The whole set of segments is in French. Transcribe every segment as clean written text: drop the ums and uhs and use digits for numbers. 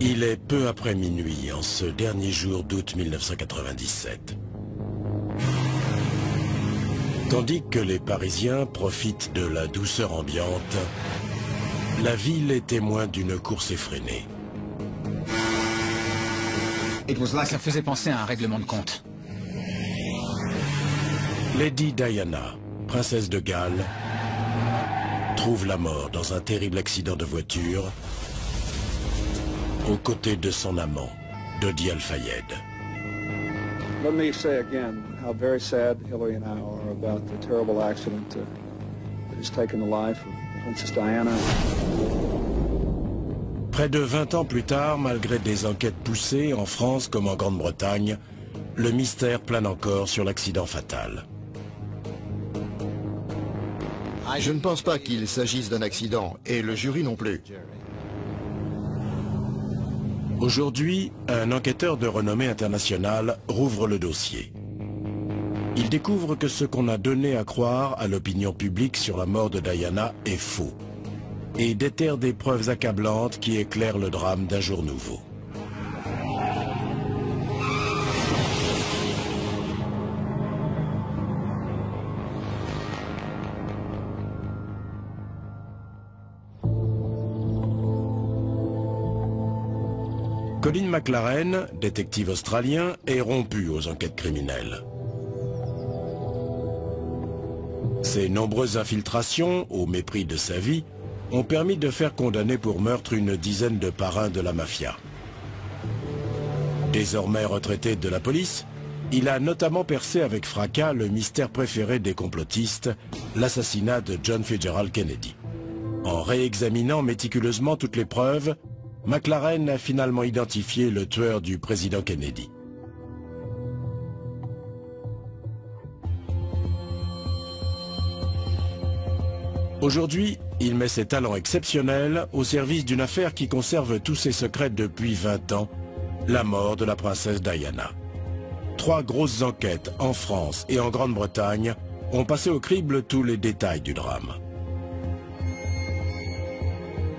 Il est peu après minuit, en ce dernier jour d'août 1997. Tandis que les Parisiens profitent de la douceur ambiante, la ville est témoin d'une course effrénée. Ça faisait penser à un règlement de compte. Lady Diana, princesse de Galles, trouve la mort dans un terrible accident de voiture aux côtés de son amant, Dodi Al-Fayed. Let me say again how very sad Hillary and I are about the terrible accident that has taken the life of Princess Diana. Près de 20 ans plus tard, malgré des enquêtes poussées en France comme en Grande-Bretagne, le mystère plane encore sur l'accident fatal. Je ne pense pas qu'il s'agisse d'un accident, et le jury non plus. Aujourd'hui, un enquêteur de renommée internationale rouvre le dossier. Il découvre que ce qu'on a donné à croire à l'opinion publique sur la mort de Diana est faux et déterre des preuves accablantes qui éclairent le drame d'un jour nouveau. Colin McLaren, détective australien, est rompu aux enquêtes criminelles. Ses nombreuses infiltrations, au mépris de sa vie, ont permis de faire condamner pour meurtre une dizaine de parrains de la mafia. Désormais retraité de la police, il a notamment percé avec fracas le mystère préféré des complotistes, l'assassinat de John Fitzgerald Kennedy. En réexaminant méticuleusement toutes les preuves, McLaren a finalement identifié le tueur du président Kennedy. Aujourd'hui, il met ses talents exceptionnels au service d'une affaire qui conserve tous ses secrets depuis 20 ans, la mort de la princesse Diana. 3 grosses enquêtes en France et en Grande-Bretagne ont passé au crible tous les détails du drame.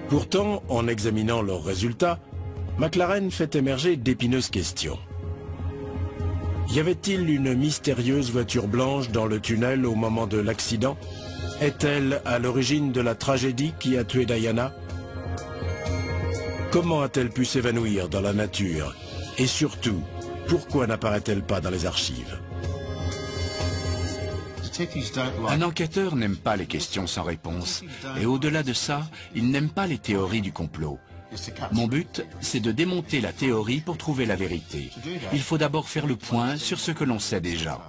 Pourtant, en examinant leurs résultats, McLaren fait émerger d'épineuses questions. Y avait-il une mystérieuse voiture blanche dans le tunnel au moment de l'accident? Est-elle à l'origine de la tragédie qui a tué Diana? Comment a-t-elle pu s'évanouir dans la nature? Et surtout, pourquoi n'apparaît-elle pas dans les archives? Un enquêteur n'aime pas les questions sans réponse. Et au-delà de ça, il n'aime pas les théories du complot. Mon but, c'est de démonter la théorie pour trouver la vérité. Il faut d'abord faire le point sur ce que l'on sait déjà.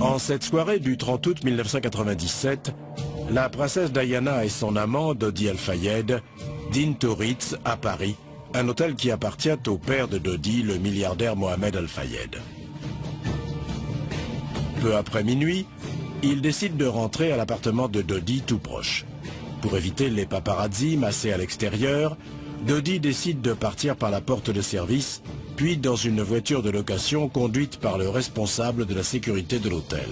En cette soirée du 30 août 1997, la princesse Diana et son amant, Dodi Al-Fayed, dînent au Ritz, à Paris, un hôtel qui appartient au père de Dodi, le milliardaire Mohamed Al-Fayed. Peu après minuit, ils décident de rentrer à l'appartement de Dodi tout proche. Pour éviter les paparazzis massés à l'extérieur, Dodi décide de partir par la porte de service, puis dans une voiture de location conduite par le responsable de la sécurité de l'hôtel.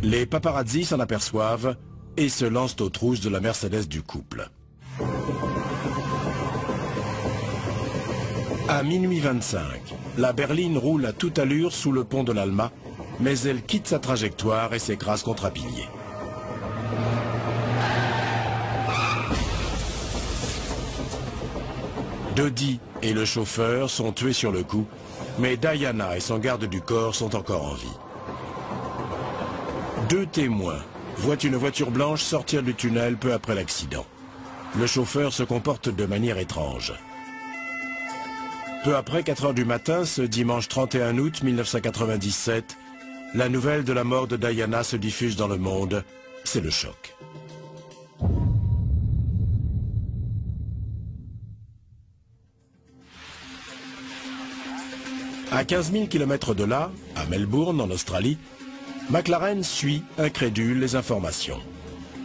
Les paparazzis s'en aperçoivent et se lancent aux trousses de la Mercedes du couple. À minuit 25, la berline roule à toute allure sous le pont de l'Alma, mais elle quitte sa trajectoire et s'écrase contre un pilier. Dodi et le chauffeur sont tués sur le coup, mais Diana et son garde du corps sont encore en vie. 2 témoins voient une voiture blanche sortir du tunnel peu après l'accident. Le chauffeur se comporte de manière étrange. Peu après 4 heures du matin, ce dimanche 31 août 1997, la nouvelle de la mort de Diana se diffuse dans le monde. C'est le choc. À 15 000 km de là, à Melbourne, en Australie, McLaren suit, incrédule, les informations.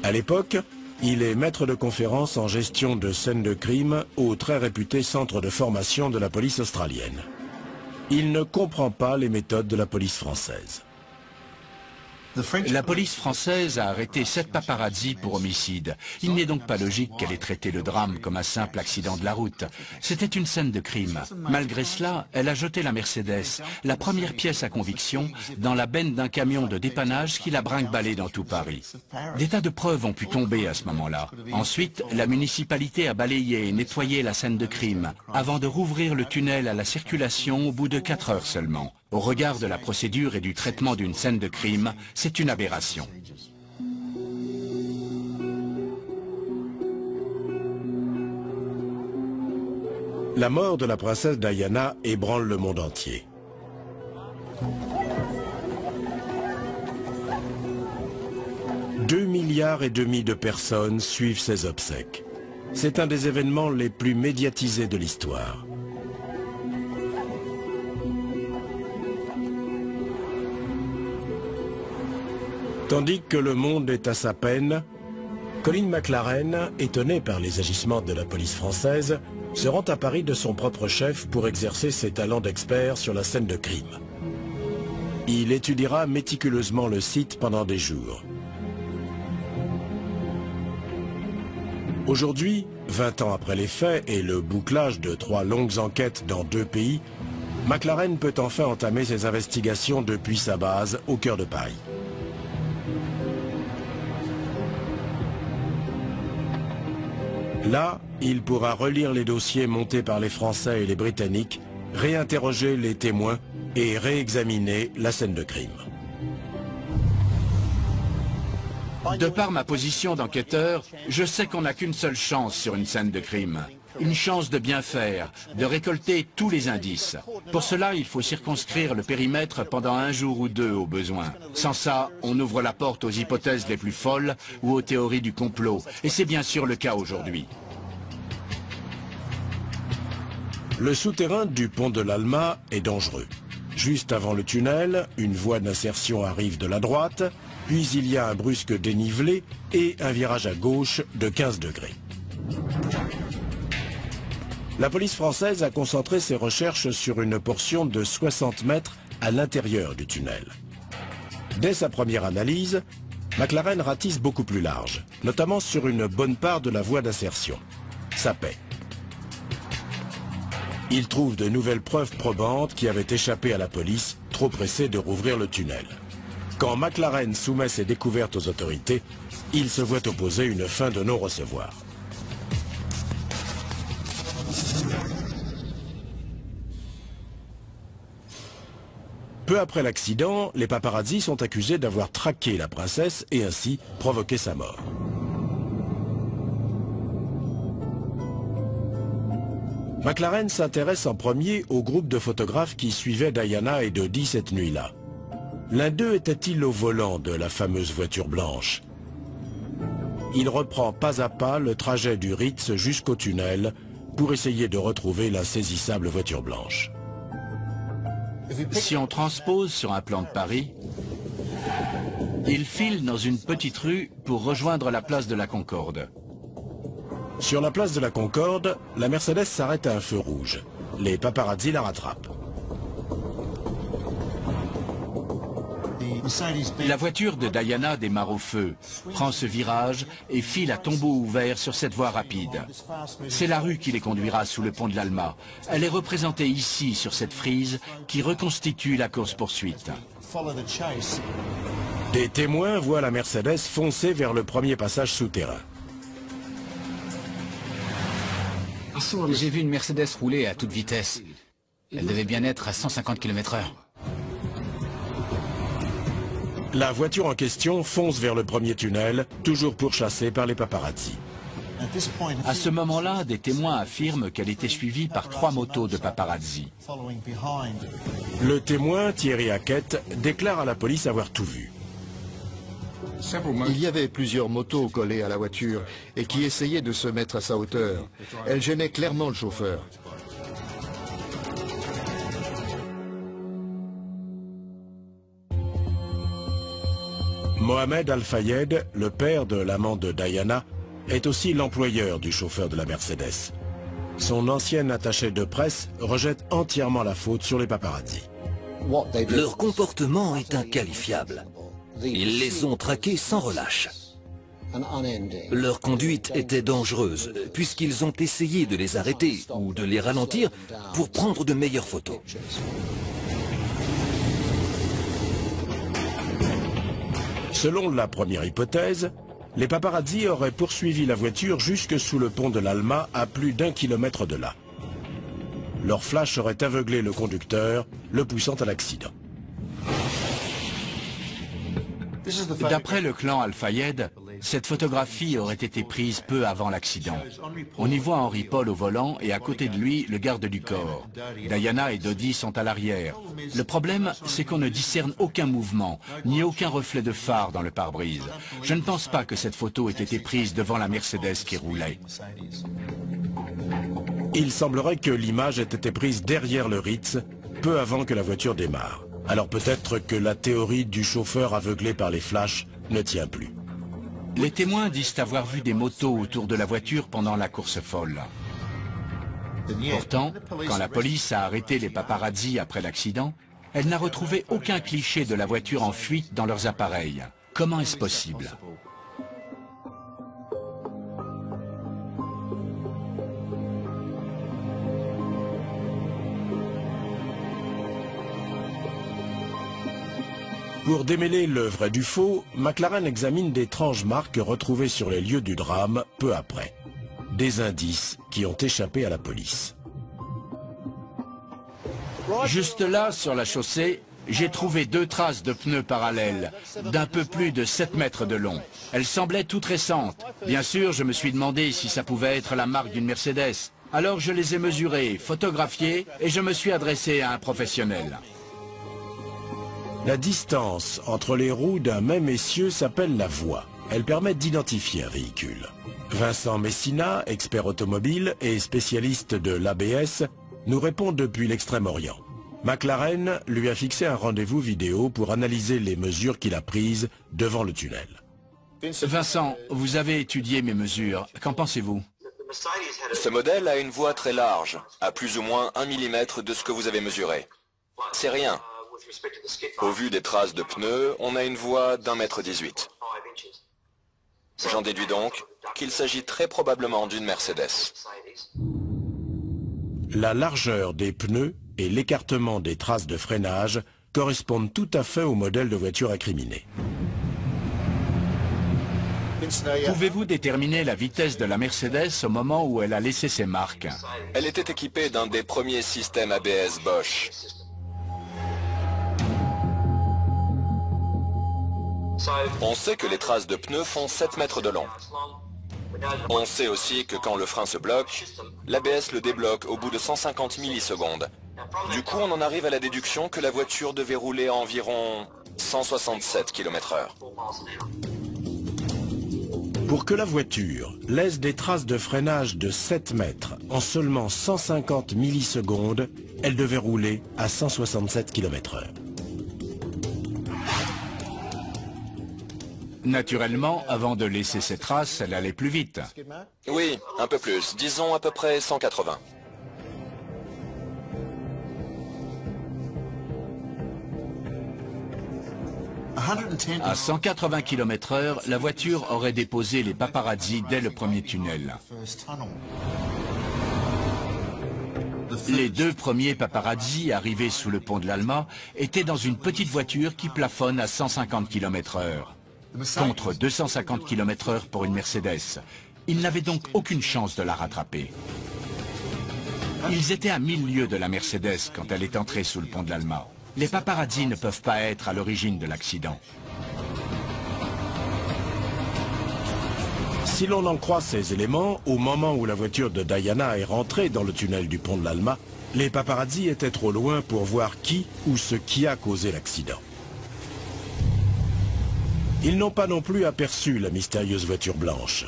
À l'époque, il est maître de conférence en gestion de scènes de crime au très réputé centre de formation de la police australienne. Il ne comprend pas les méthodes de la police française. La police française a arrêté 7 paparazzi pour homicide. Il n'est donc pas logique qu'elle ait traité le drame comme un simple accident de la route. C'était une scène de crime. Malgré cela, elle a jeté la Mercedes, la première pièce à conviction, dans la benne d'un camion de dépannage qui l'a brinque-ballé dans tout Paris. Des tas de preuves ont pu tomber à ce moment-là. Ensuite, la municipalité a balayé et nettoyé la scène de crime, avant de rouvrir le tunnel à la circulation au bout de 4 heures seulement. Au regard de la procédure et du traitement d'une scène de crime, c'est une aberration. La mort de la princesse Diana ébranle le monde entier. « 2,5 milliards de personnes suivent ses obsèques. C'est un des événements les plus médiatisés de l'histoire. Tandis que le monde est à sa peine, Colin McLaren, étonné par les agissements de la police française, se rend à Paris de son propre chef pour exercer ses talents d'expert sur la scène de crime. Il étudiera méticuleusement le site pendant des jours. Aujourd'hui, 20 ans après les faits et le bouclage de 3 longues enquêtes dans 2 pays, McLaren peut enfin entamer ses investigations depuis sa base au cœur de Paris. Là, il pourra relire les dossiers montés par les Français et les Britanniques, réinterroger les témoins et réexaminer la scène de crime. De par ma position d'enquêteur, je sais qu'on n'a qu'une seule chance sur une scène de crime. Une chance de bien faire, de récolter tous les indices. Pour cela, il faut circonscrire le périmètre pendant 1 jour ou 2 au besoin. Sans ça, on ouvre la porte aux hypothèses les plus folles ou aux théories du complot. Et c'est bien sûr le cas aujourd'hui. Le souterrain du pont de l'Alma est dangereux. Juste avant le tunnel, une voie d'insertion arrive de la droite, puis il y a un brusque dénivelé et un virage à gauche de 15 degrés. La police française a concentré ses recherches sur une portion de 60 mètres à l'intérieur du tunnel. Dès sa première analyse, McLaren ratisse beaucoup plus large, notamment sur une bonne part de la voie d'insertion. Ça paie. Il trouve de nouvelles preuves probantes qui avaient échappé à la police, trop pressée de rouvrir le tunnel. Quand McLaren soumet ses découvertes aux autorités, il se voit opposer une fin de non-recevoir. Peu après l'accident, les paparazzis sont accusés d'avoir traqué la princesse et ainsi provoqué sa mort. McLaren s'intéresse en premier au groupe de photographes qui suivaient Diana et Dodi cette nuit-là. L'un d'eux était-il au volant de la fameuse voiture blanche? Il reprend pas à pas le trajet du Ritz jusqu'au tunnel pour essayer de retrouver l'insaisissable voiture blanche. Si on transpose sur un plan de Paris, il file dans une petite rue pour rejoindre la place de la Concorde. Sur la place de la Concorde, la Mercedes s'arrête à un feu rouge. Les paparazzis la rattrapent. La voiture de Diana démarre au feu, prend ce virage et file à tombeau ouvert sur cette voie rapide. C'est la rue qui les conduira sous le pont de l'Alma. Elle est représentée ici sur cette frise qui reconstitue la course-poursuite. Des témoins voient la Mercedes foncer vers le premier passage souterrain. J'ai vu une Mercedes rouler à toute vitesse. Elle devait bien être à 150 km/h. La voiture en question fonce vers le premier tunnel, toujours pourchassée par les paparazzis. À ce moment-là, des témoins affirment qu'elle était suivie par 3 motos de paparazzi. Le témoin, Thierry Hackett, déclare à la police avoir tout vu. Il y avait plusieurs motos collées à la voiture et qui essayaient de se mettre à sa hauteur. Elles gênaient clairement le chauffeur. Mohamed Al-Fayed, le père de l'amant de Diana, est aussi l'employeur du chauffeur de la Mercedes. Son ancien attaché de presse rejette entièrement la faute sur les paparazzis. Leur comportement est inqualifiable. Ils les ont traqués sans relâche. Leur conduite était dangereuse, puisqu'ils ont essayé de les arrêter ou de les ralentir pour prendre de meilleures photos. Selon la première hypothèse, les paparazzi auraient poursuivi la voiture jusque sous le pont de l'Alma à plus d'1 kilomètre de là. Leur flash aurait aveuglé le conducteur, le poussant à l'accident. D'après le clan Al-Fayed, cette photographie aurait été prise peu avant l'accident. On y voit Henry Paul au volant et à côté de lui, le garde du corps. Diana et Dodi sont à l'arrière. Le problème, c'est qu'on ne discerne aucun mouvement, ni aucun reflet de phare dans le pare-brise. Je ne pense pas que cette photo ait été prise devant la Mercedes qui roulait. Il semblerait que l'image ait été prise derrière le Ritz, peu avant que la voiture démarre. Alors peut-être que la théorie du chauffeur aveuglé par les flashs ne tient plus. Les témoins disent avoir vu des motos autour de la voiture pendant la course folle. Pourtant, quand la police a arrêté les paparazzi après l'accident, elle n'a retrouvé aucun cliché de la voiture en fuite dans leurs appareils. Comment est-ce possible ? Pour démêler le vrai du faux, McLaren examine d'étranges marques retrouvées sur les lieux du drame peu après. Des indices qui ont échappé à la police. Juste là, sur la chaussée, j'ai trouvé 2 traces de pneus parallèles, d'un peu plus de 7 mètres de long. Elles semblaient toutes récentes. Bien sûr, je me suis demandé si ça pouvait être la marque d'une Mercedes. Alors je les ai mesurées, photographiées, et je me suis adressé à un professionnel. La distance entre les roues d'un même essieu s'appelle la voie. Elle permet d'identifier un véhicule. Vincent Messina, expert automobile et spécialiste de l'ABS, nous répond depuis l'Extrême-Orient. McLaren lui a fixé un rendez-vous vidéo pour analyser les mesures qu'il a prises devant le tunnel. Vincent, vous avez étudié mes mesures. Qu'en pensez-vous ? Ce modèle a une voie très large, à plus ou moins 1 mm de ce que vous avez mesuré. C'est rien. Au vu des traces de pneus, on a une voie d'1,18 m. J'en déduis donc qu'il s'agit très probablement d'une Mercedes. La largeur des pneus et l'écartement des traces de freinage correspondent tout à fait au modèle de voiture incriminé. Pouvez-vous déterminer la vitesse de la Mercedes au moment où elle a laissé ses marques? Elle était équipée d'un des premiers systèmes ABS Bosch. On sait que les traces de pneus font 7 mètres de long. On sait aussi que quand le frein se bloque, l'ABS le débloque au bout de 150 millisecondes. Du coup, on en arrive à la déduction que la voiture devait rouler à environ 167 km/h. Pour que la voiture laisse des traces de freinage de 7 mètres en seulement 150 millisecondes, elle devait rouler à 167 km/h. Naturellement, avant de laisser ses traces, elle allait plus vite. Oui, un peu plus. Disons à peu près 180. À 180 km/h, la voiture aurait déposé les paparazzi dès le premier tunnel. Les 2 premiers paparazzi arrivés sous le pont de l'Alma étaient dans une petite voiture qui plafonne à 150 km/h, contre 250 km/h pour une Mercedes. Ils n'avaient donc aucune chance de la rattraper. Ils étaient à 1000 lieues de la Mercedes quand elle est entrée sous le pont de l'Alma. Les paparazzi ne peuvent pas être à l'origine de l'accident. Si l'on en croit ces éléments, au moment où la voiture de Diana est rentrée dans le tunnel du pont de l'Alma, les paparazzi étaient trop loin pour voir qui ou ce qui a causé l'accident. Ils n'ont pas non plus aperçu la mystérieuse voiture blanche.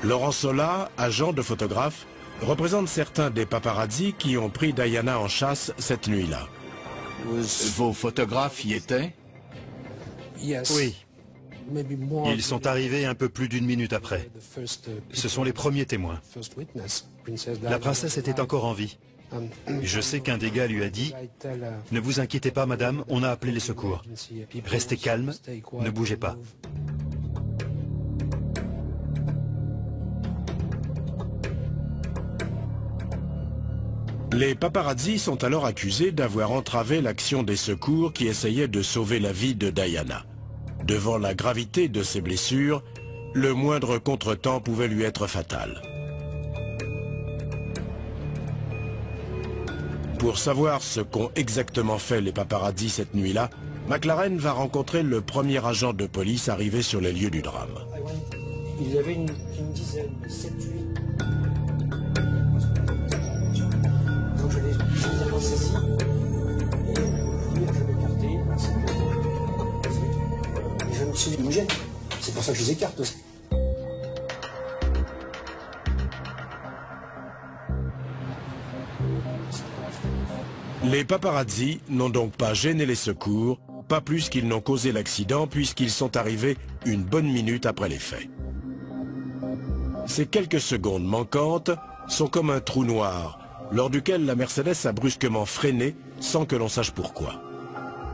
Laurent Sola, agent de photographe, représente certains des paparazzi qui ont pris Diana en chasse cette nuit-là. Vos photographes y étaient? Oui. Ils sont arrivés un peu plus d'1 minute après. Ce sont les premiers témoins. La princesse était encore en vie. Je sais qu'un des gars lui a dit « Ne vous inquiétez pas, madame, on a appelé les secours. Restez calme, ne bougez pas. » Les paparazzi sont alors accusés d'avoir entravé l'action des secours qui essayaient de sauver la vie de Diana. Devant la gravité de ses blessures, le moindre contretemps pouvait lui être fatal. Pour savoir ce qu'ont exactement fait les paparazzi cette nuit-là, McLaren va rencontrer le premier agent de police arrivé sur les lieux du drame. Il y avait une dizaine, 7, 8. Donc je les avance ici. Et je vais écarter. Et je me suis dit, homogène. C'est pour ça que je les écarte aussi. Les paparazzi n'ont donc pas gêné les secours, pas plus qu'ils n'ont causé l'accident puisqu'ils sont arrivés une bonne minute après les faits. Ces quelques secondes manquantes sont comme un trou noir, lors duquel la Mercedes a brusquement freiné sans que l'on sache pourquoi.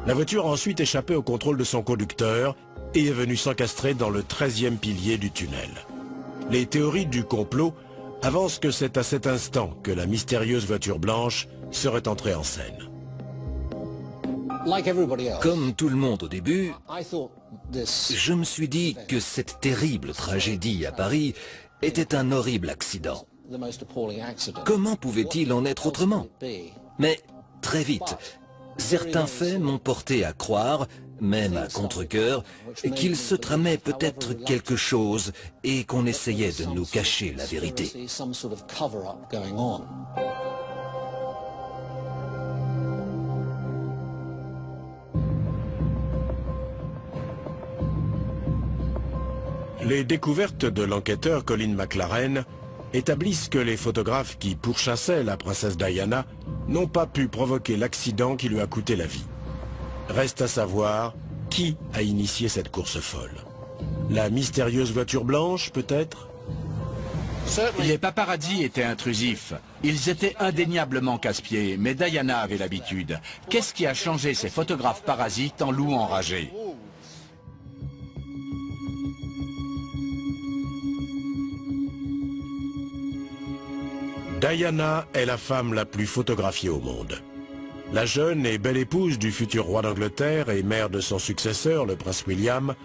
La voiture a ensuite échappé au contrôle de son conducteur et est venue s'encastrer dans le 13e pilier du tunnel. Les théories du complot avancent que c'est à cet instant que la mystérieuse voiture blanche serait entrée en scène. Comme tout le monde au début, je me suis dit que cette terrible tragédie à Paris était un horrible accident. Comment pouvait-il en être autrement? Mais très vite, certains faits m'ont porté à croire, même à contre-cœur, qu'il se tramait peut-être quelque chose et qu'on essayait de nous cacher la vérité. Les découvertes de l'enquêteur Colin McLaren établissent que les photographes qui pourchassaient la princesse Diana n'ont pas pu provoquer l'accident qui lui a coûté la vie. Reste à savoir qui a initié cette course folle. La mystérieuse voiture blanche, peut-être? Les paparazzi étaient intrusifs. Ils étaient indéniablement casse-pieds, mais Diana avait l'habitude. Qu'est-ce qui a changé ces photographes parasites en loups enragés? Diana est la femme la plus photographiée au monde. La jeune et belle épouse du futur roi d'Angleterre et mère de son successeur, le prince William,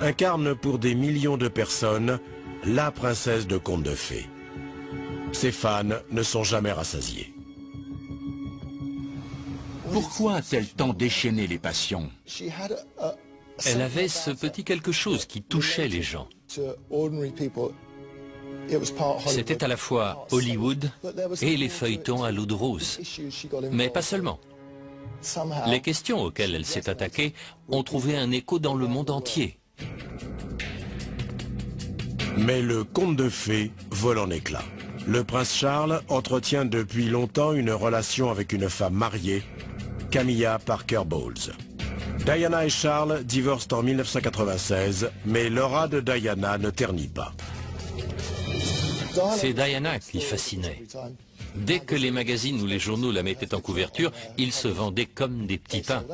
incarne pour des millions de personnes la princesse de contes de fées. Ses fans ne sont jamais rassasiés. Pourquoi a-t-elle tant déchaîné les passions? Elle avait ce petit quelque chose qui touchait les gens. C'était à la fois Hollywood et les feuilletons à l'eau de rose. Mais pas seulement. Les questions auxquelles elle s'est attaquée ont trouvé un écho dans le monde entier. Mais le conte de fées vole en éclats. Le prince Charles entretient depuis longtemps une relation avec une femme mariée, Camilla Parker Bowles. Diana et Charles divorcent en 1996, mais l'aura de Diana ne ternit pas. C'est Diana qui fascinait. Dès que les magazines ou les journaux la mettaient en couverture, ils se vendaient comme des petits pains.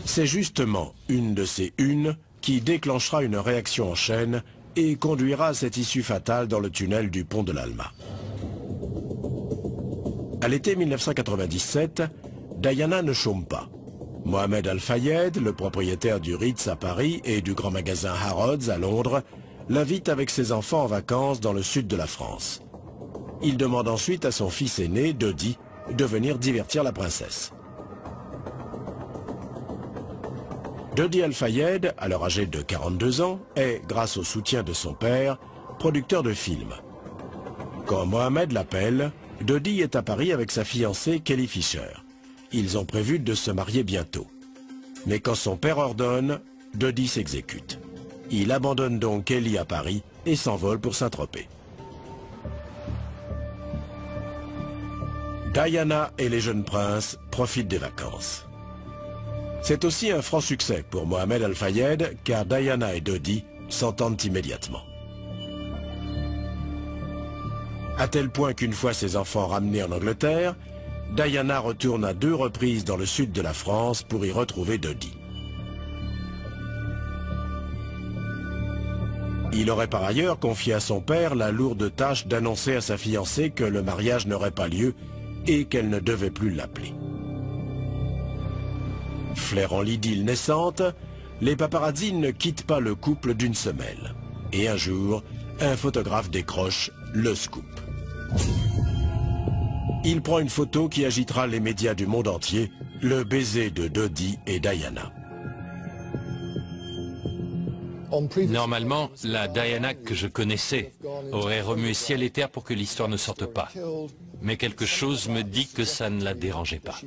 C'est justement une de ces unes qui déclenchera une réaction en chaîne et conduira à cette issue fatale dans le tunnel du pont de l'Alma. À l'été 1997, Diana ne chôme pas. Mohamed Al-Fayed, le propriétaire du Ritz à Paris et du grand magasin Harrods à Londres, l'invite avec ses enfants en vacances dans le sud de la France. Il demande ensuite à son fils aîné, Dodi, de venir divertir la princesse. Dodi Al-Fayed, alors âgé de 42 ans, est, grâce au soutien de son père, producteur de films. Quand Mohamed l'appelle, Dodi est à Paris avec sa fiancée Kelly Fisher. Ils ont prévu de se marier bientôt. Mais quand son père ordonne, Dodi s'exécute. Il abandonne donc Kelly à Paris et s'envole pour Saint-Tropez. Diana et les jeunes princes profitent des vacances. C'est aussi un franc succès pour Mohamed Al-Fayed car Diana et Dodi s'entendent immédiatement. À tel point qu'une fois ses enfants ramenés en Angleterre, Diana retourne à 2 reprises dans le sud de la France pour y retrouver Dodi. Il aurait par ailleurs confié à son père la lourde tâche d'annoncer à sa fiancée que le mariage n'aurait pas lieu et qu'elle ne devait plus l'appeler. Flairant l'idylle naissante, les paparazzi ne quittent pas le couple d'une semelle. Et un jour, un photographe décroche le scoop. Il prend une photo qui agitera les médias du monde entier, le baiser de Dodi et Diana. Normalement, la Diana que je connaissais aurait remué ciel et terre pour que l'histoire ne sorte pas. Mais quelque chose me dit que ça ne la dérangeait pas.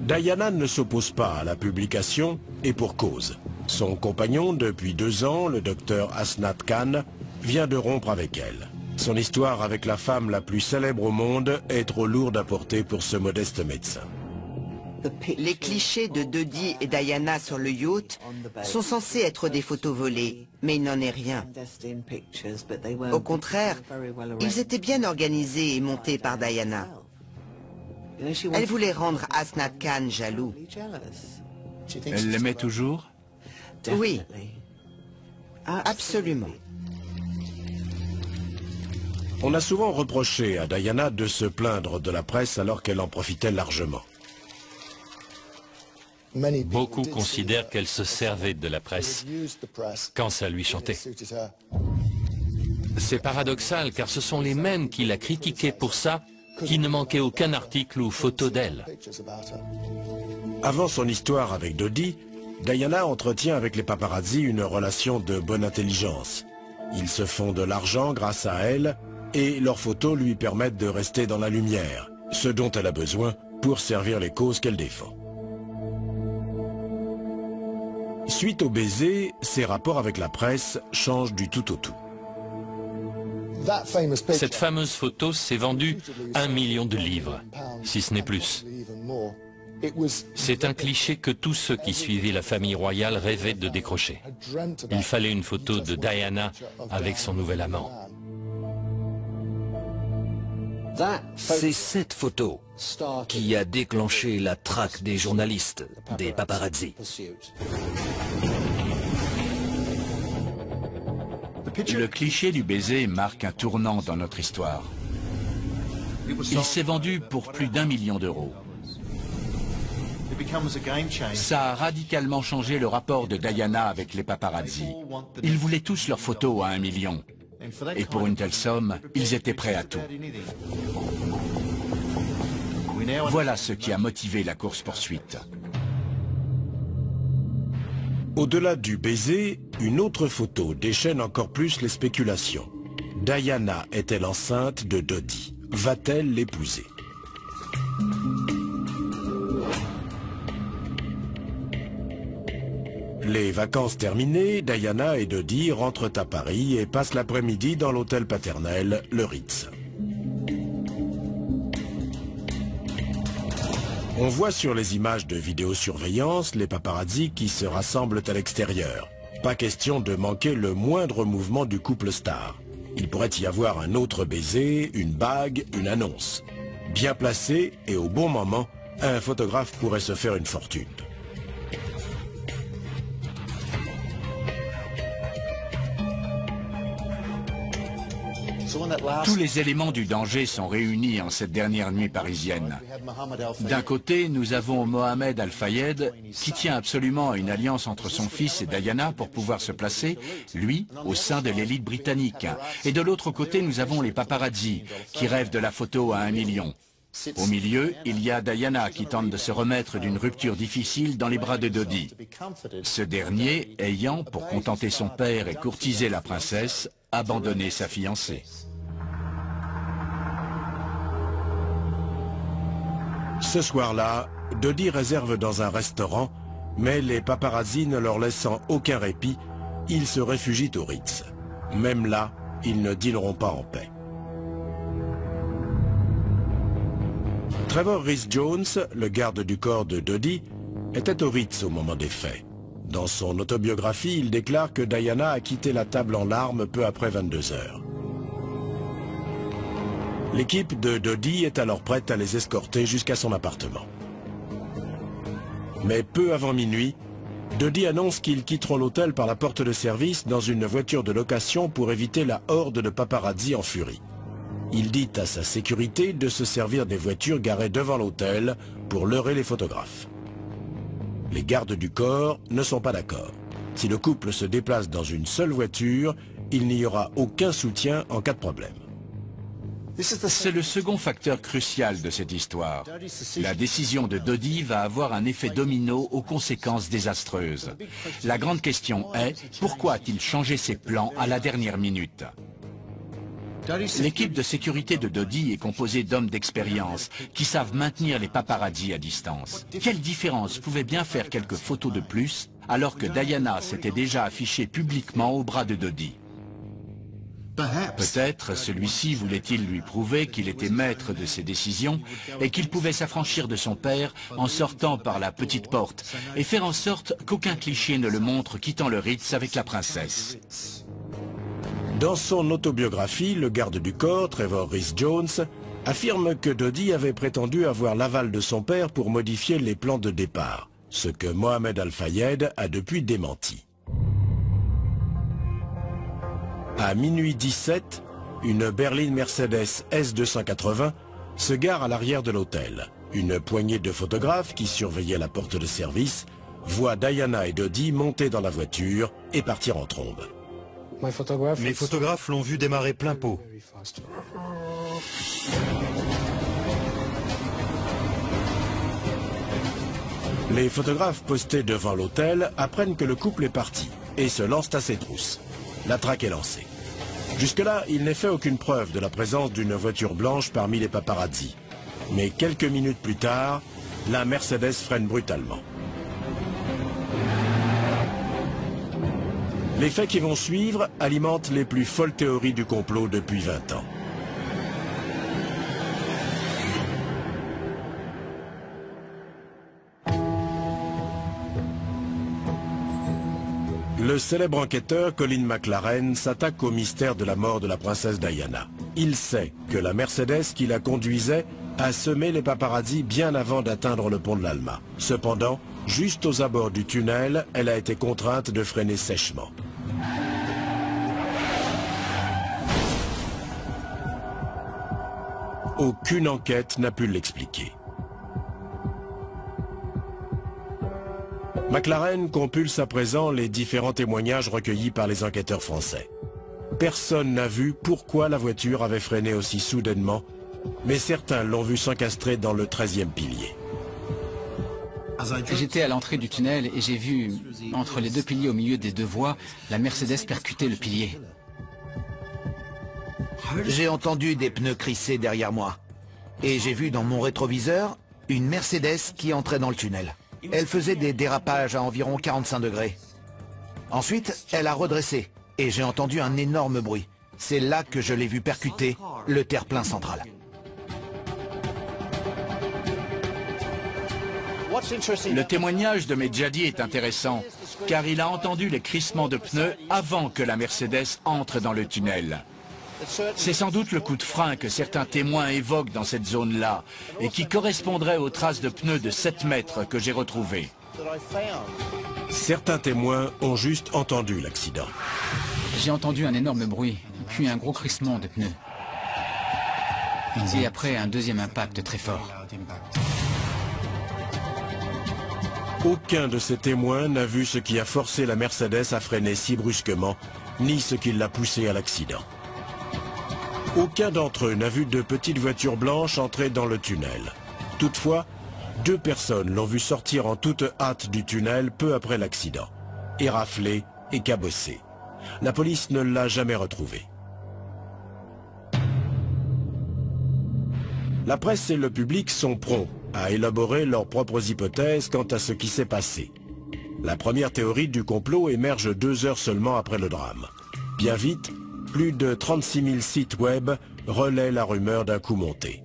Diana ne s'oppose pas à la publication, et pour cause. Son compagnon, depuis 2 ans, le docteur Asnat Khan, vient de rompre avec elle. Son histoire avec la femme la plus célèbre au monde est trop lourde à porter pour ce modeste médecin. Les clichés de Dodi et Diana sur le yacht sont censés être des photos volées, mais il n'en est rien. Au contraire, ils étaient bien organisés et montés par Diana. Elle voulait rendre Asnat Khan jaloux. Elle l'aimait toujours? Oui, absolument. On a souvent reproché à Diana de se plaindre de la presse alors qu'elle en profitait largement. Beaucoup considèrent qu'elle se servait de la presse quand ça lui chantait. C'est paradoxal car ce sont les mêmes qui la critiquaient pour ça qui ne manquait aucun article ou photo d'elle. Avant son histoire avec Dodi, Diana entretient avec les paparazzi une relation de bonne intelligence. Ils se font de l'argent grâce à elle et leurs photos lui permettent de rester dans la lumière, ce dont elle a besoin pour servir les causes qu'elle défend. Suite au baiser, ses rapports avec la presse changent du tout au tout. Cette fameuse photo s'est vendue 1 million de livres, si ce n'est plus. C'est un cliché que tous ceux qui suivaient la famille royale rêvaient de décrocher. Il fallait une photo de Diana avec son nouvel amant. C'est cette photo qui a déclenché la traque des journalistes, des paparazzi. Le cliché du baiser marque un tournant dans notre histoire. Il s'est vendu pour plus d'1 million d'euros. Ça a radicalement changé le rapport de Diana avec les paparazzi. Ils voulaient tous leurs photos à 1 million. Et pour une telle somme, ils étaient prêts à tout. Voilà ce qui a motivé la course-poursuite. Au-delà du baiser, une autre photo déchaîne encore plus les spéculations. Diana est-elle enceinte de Dodi? Va-t-elle l'épouser? Les vacances terminées, Diana et Dodi rentrent à Paris et passent l'après-midi dans l'hôtel paternel, le Ritz. On voit sur les images de vidéosurveillance les paparazzi qui se rassemblent à l'extérieur. Pas question de manquer le moindre mouvement du couple star. Il pourrait y avoir un autre baiser, une bague, une annonce. Bien placé et au bon moment, un photographe pourrait se faire une fortune. Tous les éléments du danger sont réunis en cette dernière nuit parisienne. D'un côté, nous avons Mohamed Al-Fayed, qui tient absolument à une alliance entre son fils et Diana pour pouvoir se placer, lui, au sein de l'élite britannique. Et de l'autre côté, nous avons les paparazzi, qui rêvent de la photo à 1 million. Au milieu, il y a Diana qui tente de se remettre d'une rupture difficile dans les bras de Dodi. Ce dernier ayant, pour contenter son père et courtiser la princesse, abandonné sa fiancée. Ce soir-là, Dodi réserve dans un restaurant, mais les paparazzi ne leur laissant aucun répit, ils se réfugient au Ritz. Même là, ils ne dîneront pas en paix. Trevor Rhys-Jones, le garde du corps de Dodi, était au Ritz au moment des faits. Dans son autobiographie, il déclare que Diana a quitté la table en larmes peu après 22 heures. L'équipe de Dodie est alors prête à les escorter jusqu'à son appartement. Mais peu avant minuit, Dodie annonce qu'ils quitteront l'hôtel par la porte de service dans une voiture de location pour éviter la horde de paparazzi en furie. Il dit à sa sécurité de se servir des voitures garées devant l'hôtel pour leurrer les photographes. Les gardes du corps ne sont pas d'accord. Si le couple se déplace dans une seule voiture, il n'y aura aucun soutien en cas de problème. C'est le second facteur crucial de cette histoire. La décision de Dodie va avoir un effet domino aux conséquences désastreuses. La grande question est, pourquoi a-t-il changé ses plans à la dernière minute ? L'équipe de sécurité de Dodie est composée d'hommes d'expérience qui savent maintenir les paparazzis à distance. Quelle différence pouvait bien faire quelques photos de plus alors que Diana s'était déjà affichée publiquement au bras de Dodie ? Peut-être celui-ci voulait-il lui prouver qu'il était maître de ses décisions et qu'il pouvait s'affranchir de son père en sortant par la petite porte et faire en sorte qu'aucun cliché ne le montre quittant le Ritz avec la princesse. Dans son autobiographie, le garde du corps, Trevor Rhys-Jones, affirme que Dodie avait prétendu avoir l'aval de son père pour modifier les plans de départ, ce que Mohamed Al-Fayed a depuis démenti. À minuit 17, une berline Mercedes S280 se gare à l'arrière de l'hôtel. Une poignée de photographes qui surveillaient la porte de service voient Diana et Dodie monter dans la voiture et partir en trombe. Mes photographes l'ont vu démarrer plein pot. Les photographes postés devant l'hôtel apprennent que le couple est parti et se lancent à ses trousses. La traque est lancée. Jusque-là, il n'est fait aucune preuve de la présence d'une voiture blanche parmi les paparazzis. Mais quelques minutes plus tard, la Mercedes freine brutalement. Les faits qui vont suivre alimentent les plus folles théories du complot depuis 20 ans. Le célèbre enquêteur Colin McLaren s'attaque au mystère de la mort de la princesse Diana. Il sait que la Mercedes qui la conduisait a semé les paparazzis bien avant d'atteindre le pont de l'Alma. Cependant, juste aux abords du tunnel, elle a été contrainte de freiner sèchement. Aucune enquête n'a pu l'expliquer. McLaren compulse à présent les différents témoignages recueillis par les enquêteurs français. Personne n'a vu pourquoi la voiture avait freiné aussi soudainement, mais certains l'ont vu s'encastrer dans le 13e pilier. J'étais à l'entrée du tunnel et j'ai vu, entre les deux piliers au milieu des deux voies, la Mercedes percuter le pilier. J'ai entendu des pneus crisser derrière moi. Et j'ai vu dans mon rétroviseur une Mercedes qui entrait dans le tunnel. Elle faisait des dérapages à environ 45 degrés. Ensuite, elle a redressé et j'ai entendu un énorme bruit. C'est là que je l'ai vu percuter le terre-plein central. Le témoignage de Medjadi est intéressant, car il a entendu les crissements de pneus avant que la Mercedes entre dans le tunnel. C'est sans doute le coup de frein que certains témoins évoquent dans cette zone-là, et qui correspondrait aux traces de pneus de 7 mètres que j'ai retrouvées. Certains témoins ont juste entendu l'accident. J'ai entendu un énorme bruit, puis un gros crissement de pneus. Et après, un deuxième impact très fort. Aucun de ces témoins n'a vu ce qui a forcé la Mercedes à freiner si brusquement, ni ce qui l'a poussé à l'accident. Aucun d'entre eux n'a vu de petites voitures blanches entrer dans le tunnel. Toutefois, 2 personnes l'ont vu sortir en toute hâte du tunnel peu après l'accident, éraflé et cabossé. La police ne l'a jamais retrouvé. La presse et le public sont prompts à élaborer leurs propres hypothèses quant à ce qui s'est passé. La première théorie du complot émerge 2 heures seulement après le drame. Bien vite, plus de 36 000 sites web relaient la rumeur d'un coup monté.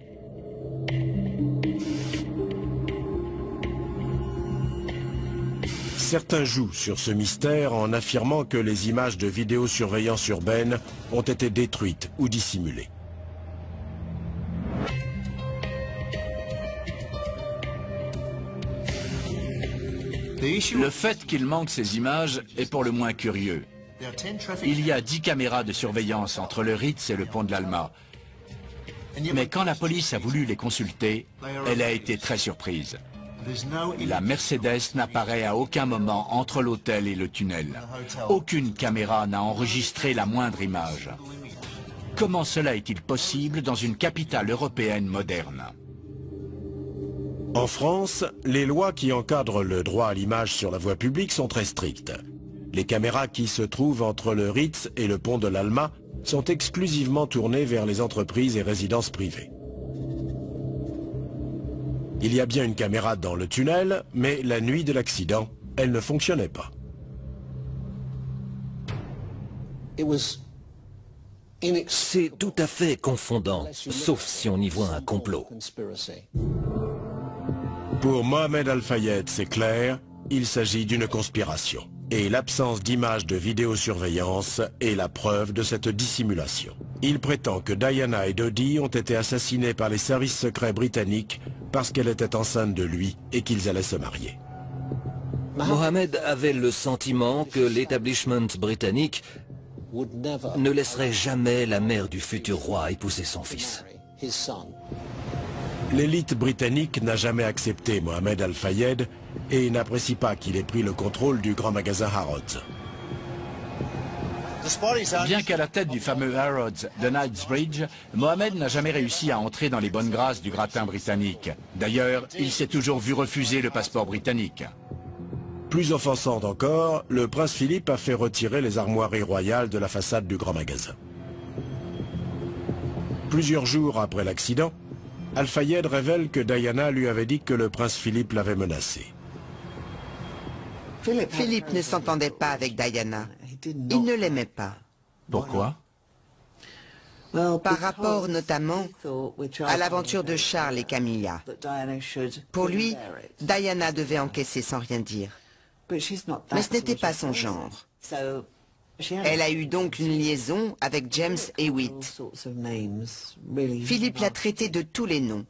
Certains jouent sur ce mystère en affirmant que les images de vidéosurveillance urbaine ont été détruites ou dissimulées. Le fait qu'il manque ces images est pour le moins curieux. Il y a 10 caméras de surveillance entre le Ritz et le pont de l'Alma. Mais quand la police a voulu les consulter, elle a été très surprise. La Mercedes n'apparaît à aucun moment entre l'hôtel et le tunnel. Aucune caméra n'a enregistré la moindre image. Comment cela est-il possible dans une capitale européenne moderne? En France, les lois qui encadrent le droit à l'image sur la voie publique sont très strictes. Les caméras qui se trouvent entre le Ritz et le pont de l'Alma sont exclusivement tournées vers les entreprises et résidences privées. Il y a bien une caméra dans le tunnel, mais la nuit de l'accident, elle ne fonctionnait pas. C'est tout à fait confondant, sauf si on y voit un complot. Pour Mohamed Al-Fayed, c'est clair, il s'agit d'une conspiration. Et l'absence d'images de vidéosurveillance est la preuve de cette dissimulation. Il prétend que Diana et Dodi ont été assassinés par les services secrets britanniques parce qu'elle était enceinte de lui et qu'ils allaient se marier. Mohamed avait le sentiment que l'établissement britannique ne laisserait jamais la mère du futur roi épouser son fils. L'élite britannique n'a jamais accepté Mohamed Al-Fayed et n'apprécie pas qu'il ait pris le contrôle du grand magasin Harrods. Bien qu'à la tête du fameux Harrods de Knightsbridge, Mohamed n'a jamais réussi à entrer dans les bonnes grâces du gratin britannique. D'ailleurs, il s'est toujours vu refuser le passeport britannique. Plus offensante encore, le prince Philippe a fait retirer les armoiries royales de la façade du grand magasin. Plusieurs jours après l'accident, Al-Fayed révèle que Diana lui avait dit que le prince Philippe l'avait menacé. Philippe ne s'entendait pas avec Diana. Il ne l'aimait pas. Pourquoi? Par rapport notamment à l'aventure de Charles et Camilla. Pour lui, Diana devait encaisser sans rien dire. Mais ce n'était pas son genre. Elle a eu donc une liaison avec James Hewitt. Philippe l'a traité de tous les noms.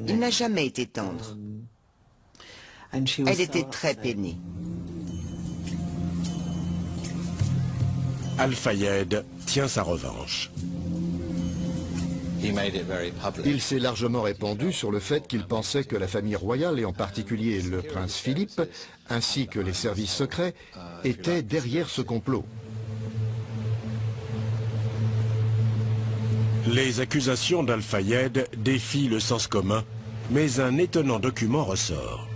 Il n'a jamais été tendre. Elle était très peinée. Al-Fayed tient sa revanche. Il s'est largement répandu sur le fait qu'il pensait que la famille royale, et en particulier le prince Philippe, ainsi que les services secrets, étaient derrière ce complot. Les accusations d'Al-Fayed défient le sens commun, mais un étonnant document ressort.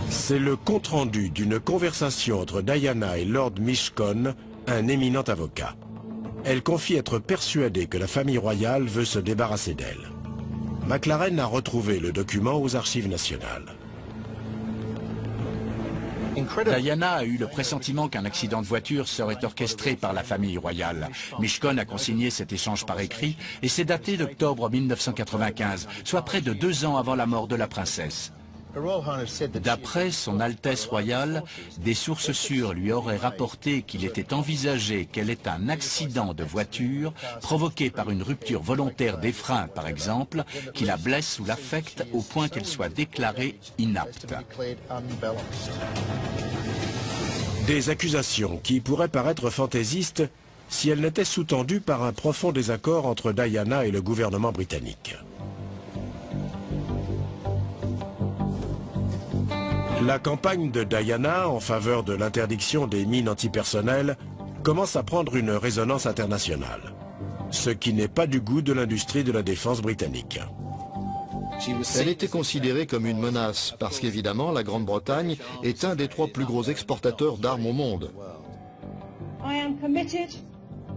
C'est le compte-rendu d'une conversation entre Diana et Lord Mishcon, un éminent avocat. Elle confie être persuadée que la famille royale veut se débarrasser d'elle. McLaren a retrouvé le document aux archives nationales. Diana a eu le pressentiment qu'un accident de voiture serait orchestré par la famille royale. Mishcon a consigné cet échange par écrit et c'est daté d'octobre 1995, soit près de 2 ans avant la mort de la princesse. D'après son Altesse royale, des sources sûres lui auraient rapporté qu'il était envisagé qu'elle ait un accident de voiture provoqué par une rupture volontaire des freins, par exemple, qui la blesse ou l'affecte au point qu'elle soit déclarée inapte. Des accusations qui pourraient paraître fantaisistes si elles n'étaient sous-tendues par un profond désaccord entre Diana et le gouvernement britannique. La campagne de Diana en faveur de l'interdiction des mines antipersonnelles commence à prendre une résonance internationale, ce qui n'est pas du goût de l'industrie de la défense britannique. Elle était considérée comme une menace parce qu'évidemment la Grande-Bretagne est un des 3 plus gros exportateurs d'armes au monde. I am committed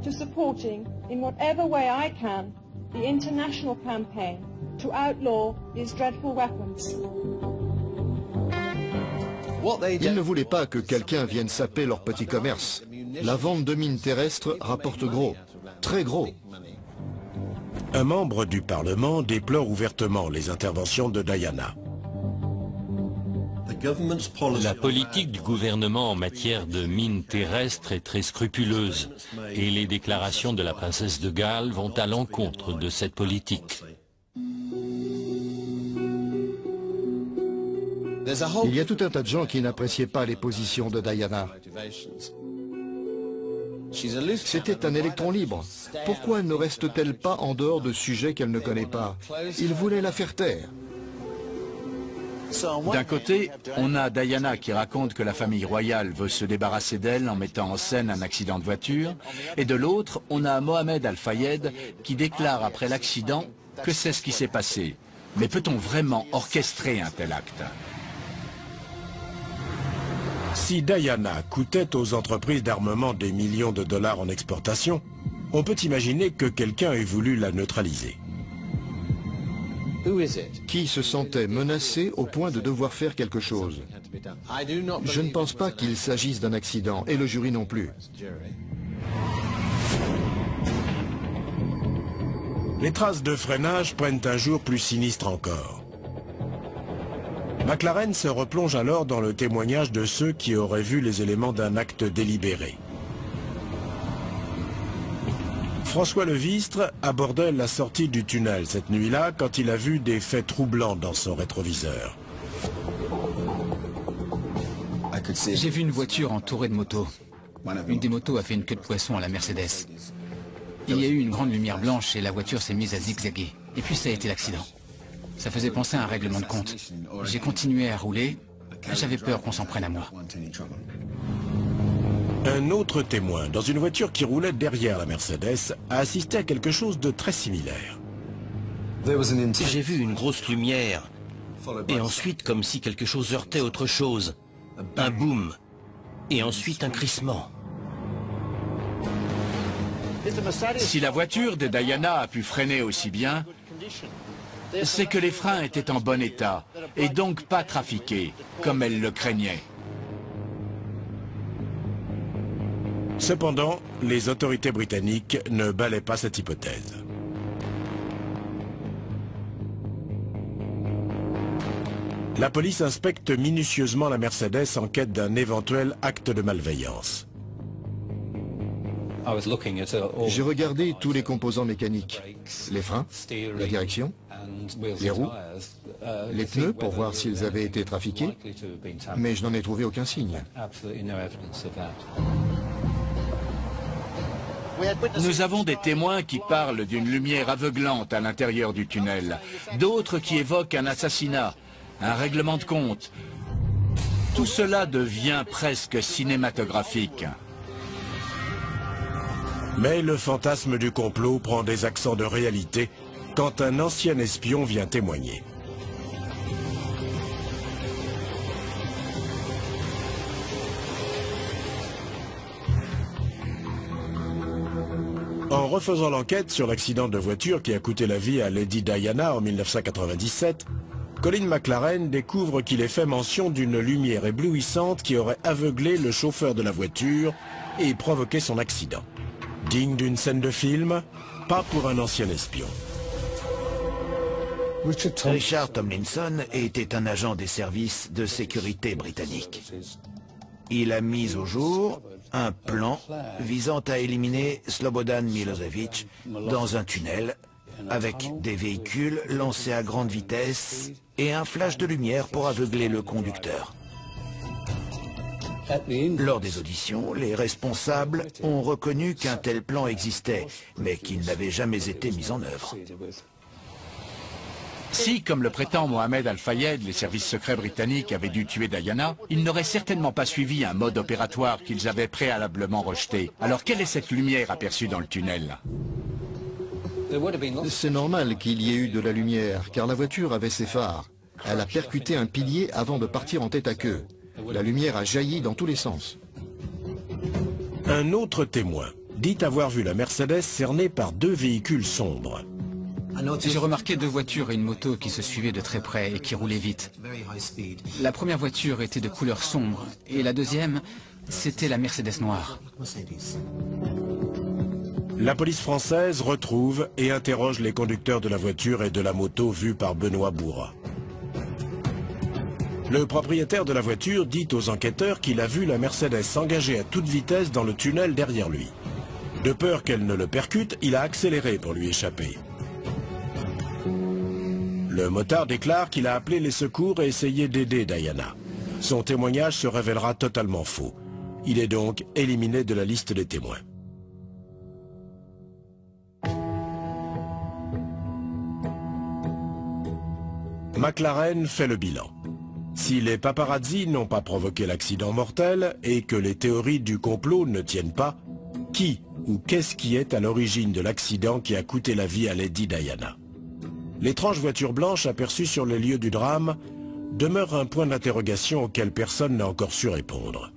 to supporting in whatever way I can the international campaign to outlaw these dreadful weapons. Ils ne voulaient pas que quelqu'un vienne saper leur petit commerce. La vente de mines terrestres rapporte gros, très gros. Un membre du Parlement déplore ouvertement les interventions de Diana. La politique du gouvernement en matière de mines terrestres est très scrupuleuse et les déclarations de la princesse de Galles vont à l'encontre de cette politique. Il y a tout un tas de gens qui n'appréciaient pas les positions de Diana. C'était un électron libre. Pourquoi ne reste-t-elle pas en dehors de sujets qu'elle ne connaît pas? Il voulait la faire taire. D'un côté, on a Diana qui raconte que la famille royale veut se débarrasser d'elle en mettant en scène un accident de voiture. Et de l'autre, on a Mohamed Al-Fayed qui déclare après l'accident que c'est ce qui s'est passé. Mais peut-on vraiment orchestrer un tel acte? Si Diana coûtait aux entreprises d'armement des millions de dollars en exportation, on peut imaginer que quelqu'un ait voulu la neutraliser. Qui se sentait menacé au point de devoir faire quelque chose? Je ne pense pas qu'il s'agisse d'un accident, et le jury non plus. Les traces de freinage prennent un jour plus sinistre encore. McLaren se replonge alors dans le témoignage de ceux qui auraient vu les éléments d'un acte délibéré. François Levistre abordait la sortie du tunnel cette nuit-là quand il a vu des faits troublants dans son rétroviseur. J'ai vu une voiture entourée de motos. Une des motos a fait une queue de poisson à la Mercedes. Il y a eu une grande lumière blanche et la voiture s'est mise à zigzaguer. Et puis ça a été l'accident. Ça faisait penser à un règlement de compte. J'ai continué à rouler. J'avais peur qu'on s'en prenne à moi. Un autre témoin, dans une voiture qui roulait derrière la Mercedes, a assisté à quelque chose de très similaire. J'ai vu une grosse lumière, et ensuite comme si quelque chose heurtait autre chose. Un boom, et ensuite un crissement. Si la voiture de Diana a pu freiner aussi bien, c'est que les freins étaient en bon état, et donc pas trafiqués, comme elle le craignait. Cependant, les autorités britanniques ne balaient pas cette hypothèse. La police inspecte minutieusement la Mercedes en quête d'un éventuel acte de malveillance. J'ai regardé tous les composants mécaniques, les freins, la direction, les roues, les pneus pour voir s'ils avaient été trafiqués, mais je n'en ai trouvé aucun signe. Nous avons des témoins qui parlent d'une lumière aveuglante à l'intérieur du tunnel, d'autres qui évoquent un assassinat, un règlement de compte. Tout cela devient presque cinématographique. Mais le fantasme du complot prend des accents de réalité quand un ancien espion vient témoigner. En refaisant l'enquête sur l'accident de voiture qui a coûté la vie à Lady Diana en 1997, Colin McLaren découvre qu'il est fait mention d'une lumière éblouissante qui aurait aveuglé le chauffeur de la voiture et provoqué son accident. Digne d'une scène de film, pas pour un ancien espion. Richard Tomlinson était un agent des services de sécurité britanniques. Il a mis au jour un plan visant à éliminer Slobodan Milosevic dans un tunnel avec des véhicules lancés à grande vitesse et un flash de lumière pour aveugler le conducteur. Lors des auditions, les responsables ont reconnu qu'un tel plan existait, mais qu'il n'avait jamais été mis en œuvre. Si, comme le prétend Mohamed Al-Fayed, les services secrets britanniques avaient dû tuer Diana, ils n'auraient certainement pas suivi un mode opératoire qu'ils avaient préalablement rejeté. Alors quelle est cette lumière aperçue dans le tunnel? C'est normal qu'il y ait eu de la lumière, car la voiture avait ses phares. Elle a percuté un pilier avant de partir en tête à queue. La lumière a jailli dans tous les sens. Un autre témoin dit avoir vu la Mercedes cernée par deux véhicules sombres. J'ai remarqué deux voitures et une moto qui se suivaient de très près et qui roulaient vite. La première voiture était de couleur sombre et la deuxième, c'était la Mercedes noire. La police française retrouve et interroge les conducteurs de la voiture et de la moto vus par Benoît Bourra. Le propriétaire de la voiture dit aux enquêteurs qu'il a vu la Mercedes s'engager à toute vitesse dans le tunnel derrière lui. De peur qu'elle ne le percute, il a accéléré pour lui échapper. Le Le motard déclare qu'il a appelé les secours et essayé d'aider Diana. Son témoignage se révélera totalement faux. Il est donc éliminé de la liste des témoins. McLaren fait le bilan. Si les paparazzi n'ont pas provoqué l'accident mortel et que les théories du complot ne tiennent pas, qui ou qu'est-ce qui est à l'origine de l'accident qui a coûté la vie à Lady Diana? L'étrange voiture blanche aperçue sur les lieux du drame demeure un point d'interrogation auquel personne n'a encore su répondre.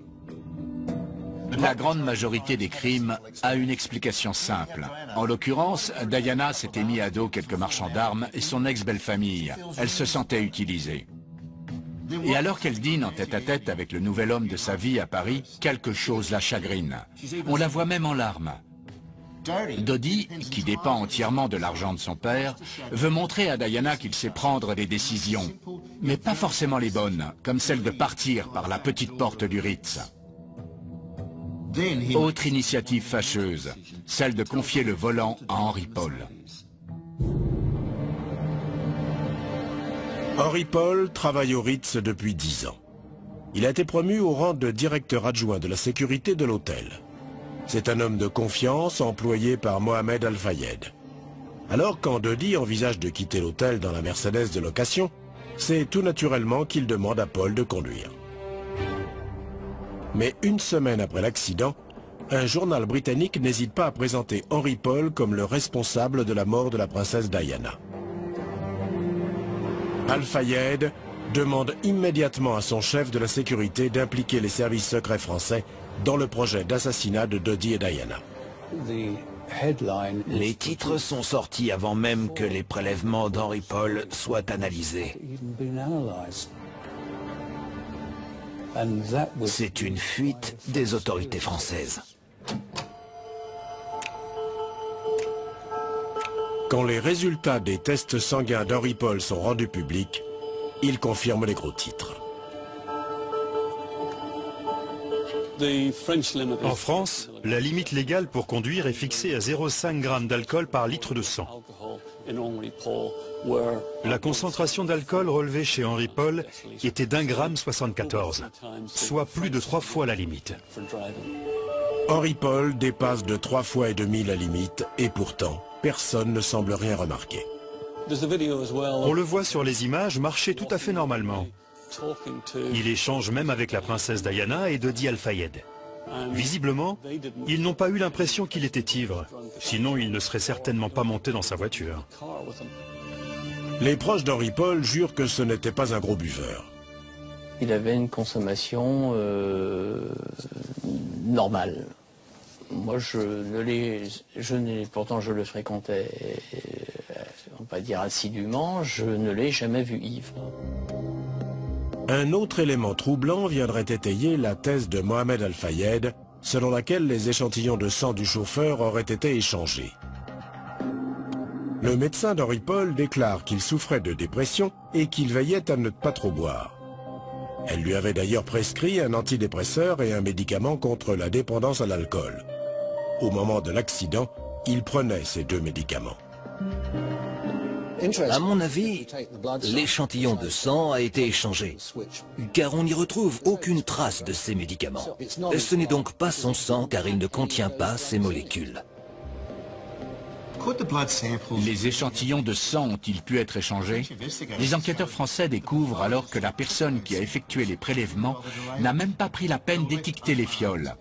La grande majorité des crimes a une explication simple. En l'occurrence, Diana s'était mis à dos quelques marchands d'armes et son ex-belle-famille. Elle se sentait utilisée. Et alors qu'elle dîne en tête-à-tête avec le nouvel homme de sa vie à Paris, quelque chose la chagrine. On la voit même en larmes. Dodie, qui dépend entièrement de l'argent de son père, veut montrer à Diana qu'il sait prendre des décisions, mais pas forcément les bonnes, comme celle de partir par la petite porte du Ritz. Autre initiative fâcheuse, celle de confier le volant à Henri Paul. Henri Paul travaille au Ritz depuis 10 ans. Il a été promu au rang de directeur adjoint de la sécurité de l'hôtel. C'est un homme de confiance employé par Mohamed Al-Fayed. Alors quand Dodie envisage de quitter l'hôtel dans la Mercedes de location, c'est tout naturellement qu'il demande à Paul de conduire. Mais une semaine après l'accident, un journal britannique n'hésite pas à présenter Henri Paul comme le responsable de la mort de la princesse Diana. Al-Fayed demande immédiatement à son chef de la sécurité d'impliquer les services secrets français dans le projet d'assassinat de Dodie et Diana. Les titres sont sortis avant même que les prélèvements d'Henri Paul soient analysés. C'est une fuite des autorités françaises. Quand les résultats des tests sanguins d'Henri Paul sont rendus publics, il confirme les gros titres. En France, la limite légale pour conduire est fixée à 0,5 g d'alcool par litre de sang. La concentration d'alcool relevée chez Henri Paul était d'1,74 g, soit plus de 3 fois la limite. Henri Paul dépasse de 3,5 fois la limite et pourtant, personne ne semble rien remarquer. On le voit sur les images marcher tout à fait normalement. Il échange même avec la princesse Diana et Dodie Al-Fayed. Visiblement, ils n'ont pas eu l'impression qu'il était ivre, sinon il ne serait certainement pas monté dans sa voiture. Les proches d'Henri Paul jurent que ce n'était pas un gros buveur. Il avait une consommation normale. Moi, pourtant je le fréquentais, on va pas dire assidûment, je ne l'ai jamais vu ivre. Un autre élément troublant viendrait étayer la thèse de Mohamed Al-Fayed, selon laquelle les échantillons de sang du chauffeur auraient été échangés. Le médecin d'Henri Paul déclare qu'il souffrait de dépression et qu'il veillait à ne pas trop boire. Elle lui avait d'ailleurs prescrit un antidépresseur et un médicament contre la dépendance à l'alcool. Au moment de l'accident, il prenait ces deux médicaments. À mon avis, l'échantillon de sang a été échangé, car on n'y retrouve aucune trace de ces médicaments. Ce n'est donc pas son sang, car il ne contient pas ces molécules. Les échantillons de sang ont-ils pu être échangés? Les enquêteurs français découvrent alors que la personne qui a effectué les prélèvements n'a même pas pris la peine d'étiqueter les fioles.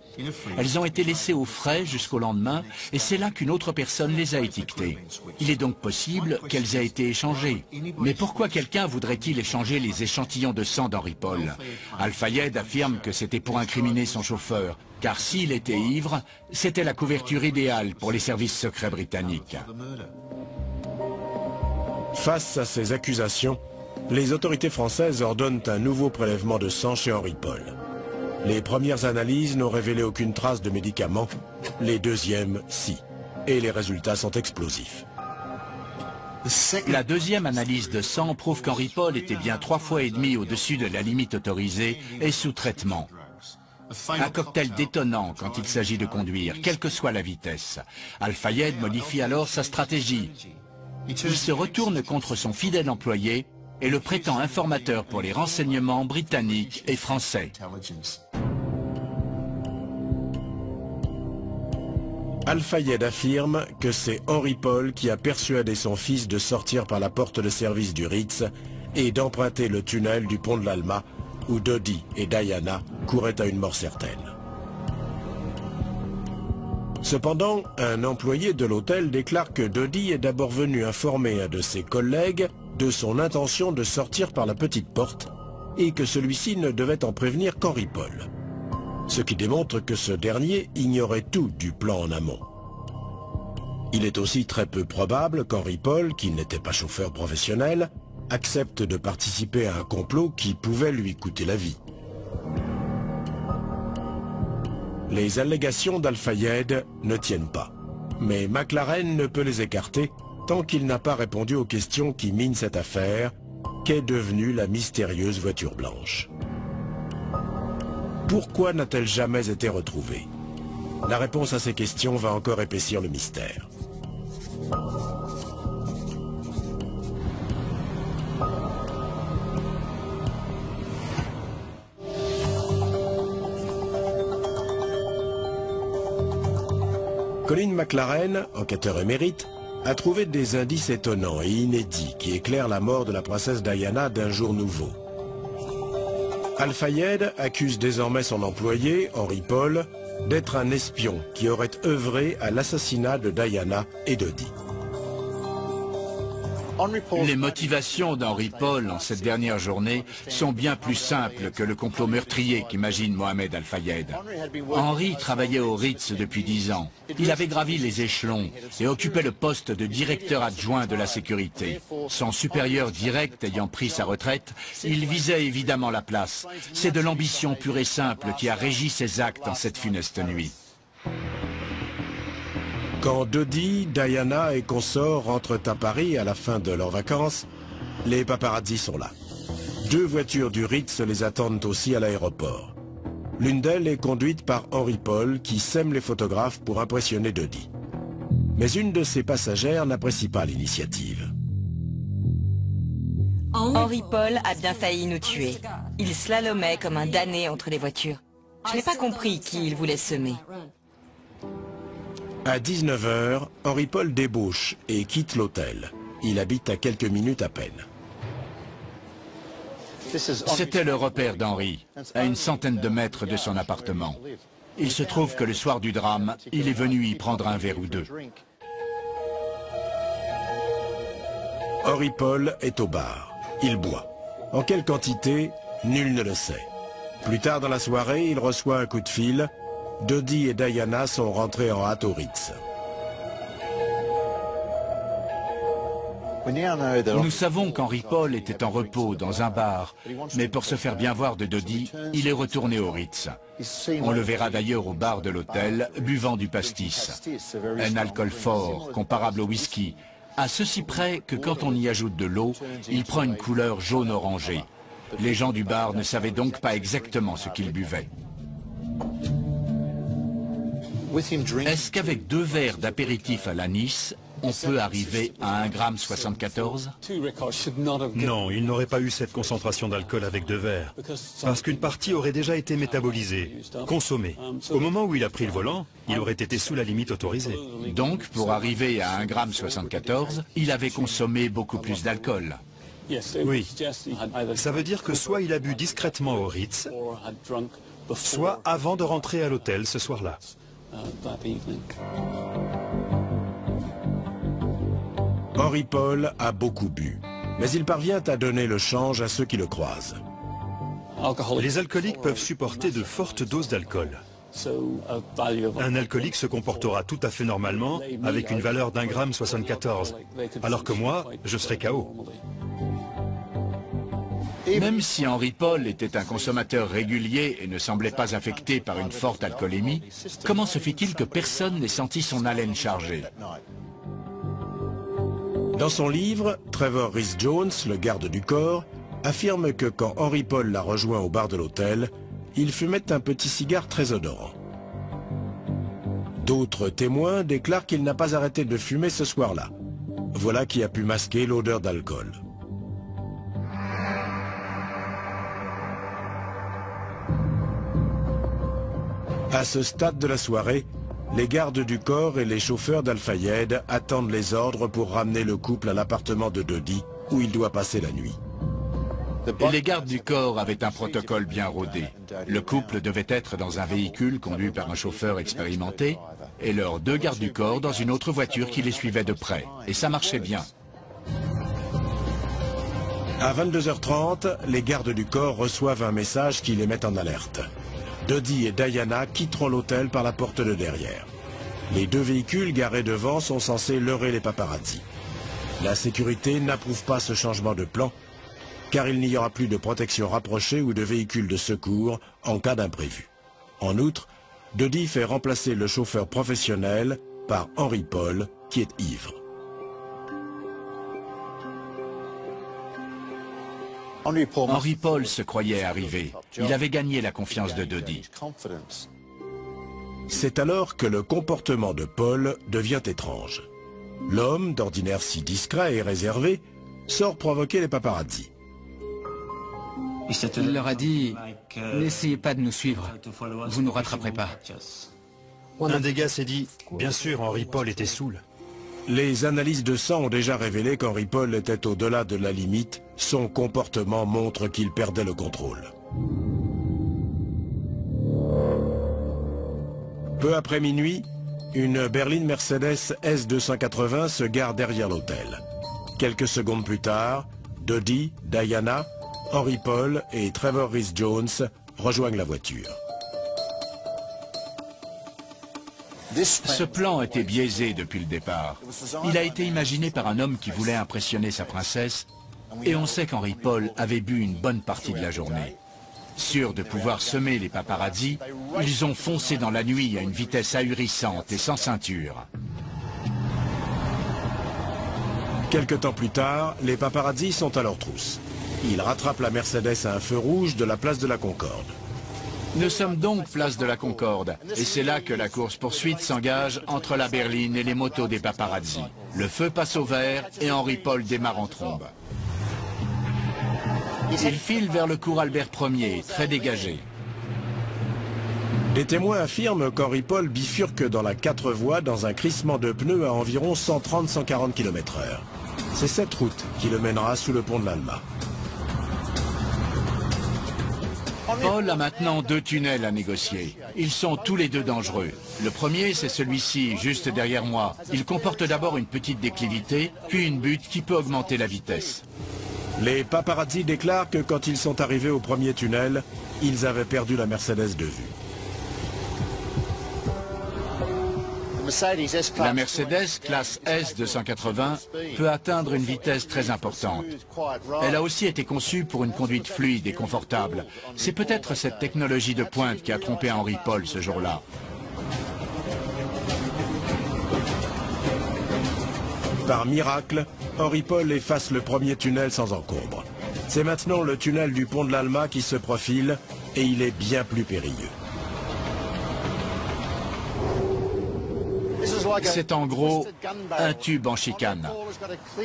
Elles ont été laissées au frais jusqu'au lendemain et c'est là qu'une autre personne les a étiquetées. Il est donc possible qu'elles aient été échangées. Mais pourquoi quelqu'un voudrait-il échanger les échantillons de sang d'Henri Paul? Al-Fayed affirme que c'était pour incriminer son chauffeur, car s'il était ivre, c'était la couverture idéale pour les services secrets britanniques. Face à ces accusations, les autorités françaises ordonnent un nouveau prélèvement de sang chez Henri Paul. Les premières analyses n'ont révélé aucune trace de médicaments, les deuxièmes, si. Et les résultats sont explosifs. La deuxième analyse de sang prouve qu'Henri Paul était bien 3,5 fois au-dessus de la limite autorisée et sous traitement. Un cocktail détonnant quand il s'agit de conduire, quelle que soit la vitesse. Al-Fayed modifie alors sa stratégie. Il se retourne contre son fidèle employé et le prétend informateur pour les renseignements britanniques et français. Al-Fayed affirme que c'est Henry Paul qui a persuadé son fils de sortir par la porte de service du Ritz et d'emprunter le tunnel du pont de l'Alma où Dodi et Diana couraient à une mort certaine. Cependant, un employé de l'hôtel déclare que Dodi est d'abord venu informer un de ses collègues de son intention de sortir par la petite porte et que celui-ci ne devait en prévenir qu'Henry Paul. Ce qui démontre que ce dernier ignorait tout du plan en amont. Il est aussi très peu probable qu'Henry Paul, qui n'était pas chauffeur professionnel, accepte de participer à un complot qui pouvait lui coûter la vie. Les allégations d'Al-Fayed ne tiennent pas, mais McLaren ne peut les écarter tant qu'il n'a pas répondu aux questions qui minent cette affaire. Qu'est devenue la mystérieuse voiture blanche? Pourquoi n'a-t-elle jamais été retrouvée? La réponse à ces questions va encore épaissir le mystère. Colin McLaren, enquêteur émérite, a trouvé des indices étonnants et inédits qui éclairent la mort de la princesse Diana d'un jour nouveau. Al-Fayed accuse désormais son employé, Henry Paul, d'être un espion qui aurait œuvré à l'assassinat de Diana et Dodi. Les motivations d'Henry Paul en cette dernière journée sont bien plus simples que le complot meurtrier qu'imagine Mohamed Al-Fayed. Henry travaillait au Ritz depuis 10 ans. Il avait gravi les échelons et occupait le poste de directeur adjoint de la sécurité. Son supérieur direct ayant pris sa retraite, il visait évidemment la place. C'est de l'ambition pure et simple qui a régi ses actes en cette funeste nuit. Quand Dodi, Diana et consorts rentrent à Paris à la fin de leurs vacances, les paparazzis sont là. 2 voitures du Ritz les attendent aussi à l'aéroport. L'une d'elles est conduite par Henry Paul qui sème les photographes pour impressionner Dodi. Mais une de ses passagères n'apprécie pas l'initiative. Henry Paul a bien failli nous tuer. Il slalomait comme un damné entre les voitures. Je n'ai pas compris qui il voulait semer. À 19 h, Henry Paul débauche et quitte l'hôtel. Il habite à quelques minutes à peine. C'était le repère d'Henry, à une centaine de mètres de son appartement. Il se trouve que le soir du drame, il est venu y prendre un verre ou deux. Henry Paul est au bar. Il boit. En quelle quantité, nul ne le sait. Plus tard dans la soirée, il reçoit un coup de fil. Dodi et Diana sont rentrés en hâte au Ritz. Nous savons qu'Henry Paul était en repos dans un bar, mais pour se faire bien voir de Dodi, il est retourné au Ritz. On le verra d'ailleurs au bar de l'hôtel, buvant du pastis. Un alcool fort, comparable au whisky, à ceci près que quand on y ajoute de l'eau, il prend une couleur jaune-orangé. Les gens du bar ne savaient donc pas exactement ce qu'ils buvaient. Est-ce qu'avec 2 verres d'apéritif à l'anis, on peut arriver à 1,74 g? Non, il n'aurait pas eu cette concentration d'alcool avec 2 verres, parce qu'une partie aurait déjà été métabolisée, consommée. Au moment où il a pris le volant, il aurait été sous la limite autorisée. Donc, pour arriver à 1,74 g, il avait consommé beaucoup plus d'alcool. Oui, ça veut dire que soit il a bu discrètement au Ritz, soit avant de rentrer à l'hôtel ce soir-là. Henry Paul a beaucoup bu, mais il parvient à donner le change à ceux qui le croisent. Les alcooliques peuvent supporter de fortes doses d'alcool. Un alcoolique se comportera tout à fait normalement avec une valeur d'1,74 g, alors que moi, je serai KO. Même si Henry Paul était un consommateur régulier et ne semblait pas affecté par une forte alcoolémie, comment se fait-il que personne n'ait senti son haleine chargée? Dans son livre, Trevor Rhys-Jones, le garde du corps, affirme que quand Henry Paul l'a rejoint au bar de l'hôtel, il fumait un petit cigare très odorant. D'autres témoins déclarent qu'il n'a pas arrêté de fumer ce soir-là. voilà qui a pu masquer l'odeur d'alcool. À ce stade de la soirée, les gardes du corps et les chauffeurs d'Al-Fayed attendent les ordres pour ramener le couple à l'appartement de Dodi, où il doit passer la nuit. Les gardes du corps avaient un protocole bien rodé. Le couple devait être dans un véhicule conduit par un chauffeur expérimenté et leurs 2 gardes du corps dans une autre voiture qui les suivait de près. Et ça marchait bien. À 22h30, les gardes du corps reçoivent un message qui les met en alerte. Dodi et Diana quitteront l'hôtel par la porte de derrière. Les 2 véhicules garés devant sont censés leurrer les paparazzi. La sécurité n'approuve pas ce changement de plan, car il n'y aura plus de protection rapprochée ou de véhicules de secours en cas d'imprévu. En outre, Dodi fait remplacer le chauffeur professionnel par Henry Paul, qui est ivre. Henry Paul se croyait arrivé. Il avait gagné la confiance de Dodi. C'est alors que le comportement de Paul devient étrange. L'homme, d'ordinaire si discret et réservé, sort provoquer les paparazzi. Il leur a dit « N'essayez pas de nous suivre, vous ne nous rattraperez pas ». Un des gars s'est dit « Bien sûr, Henry Paul était saoul ». Les analyses de sang ont déjà révélé qu'Henry Paul était au-delà de la limite. Son comportement montre qu'il perdait le contrôle. Peu après minuit, une berline Mercedes S280 se gare derrière l'hôtel. Quelques secondes plus tard, Dodi, Diana, Henry Paul et Trevor Rhys-Jones rejoignent la voiture. Ce plan était biaisé depuis le départ. Il a été imaginé par un homme qui voulait impressionner sa princesse, et on sait qu'Henry Paul avait bu une bonne partie de la journée. Sûrs de pouvoir semer les paparazzi, ils ont foncé dans la nuit à une vitesse ahurissante et sans ceinture. Quelque temps plus tard, les paparazzi sont à leur trousse. Ils rattrapent la Mercedes à un feu rouge de la place de la Concorde. Nous sommes donc place de la Concorde, et c'est là que la course-poursuite s'engage entre la berline et les motos des paparazzi. Le feu passe au vert et Henry Paul démarre en trombe. Il file vers le cours Albert Ier, très dégagé. Des témoins affirment qu'Henry Paul bifurque dans la 4 voies dans un crissement de pneus à environ 130-140 km/h. C'est cette route qui le mènera sous le pont de l'Alma. Paul a maintenant 2 tunnels à négocier. Ils sont tous les 2 dangereux. Le premier, c'est celui-ci, juste derrière moi. Il comporte d'abord une petite déclivité, puis une butte qui peut augmenter la vitesse. Les paparazzi déclarent que quand ils sont arrivés au premier tunnel, ils avaient perdu la Mercedes de vue. La Mercedes classe S280 peut atteindre une vitesse très importante. Elle a aussi été conçue pour une conduite fluide et confortable. C'est peut-être cette technologie de pointe qui a trompé Henry Paul ce jour-là. Par miracle, Henry Paul efface le premier tunnel sans encombre. C'est maintenant le tunnel du pont de l'Alma qui se profile et il est bien plus périlleux. C'est en gros un tube en chicane.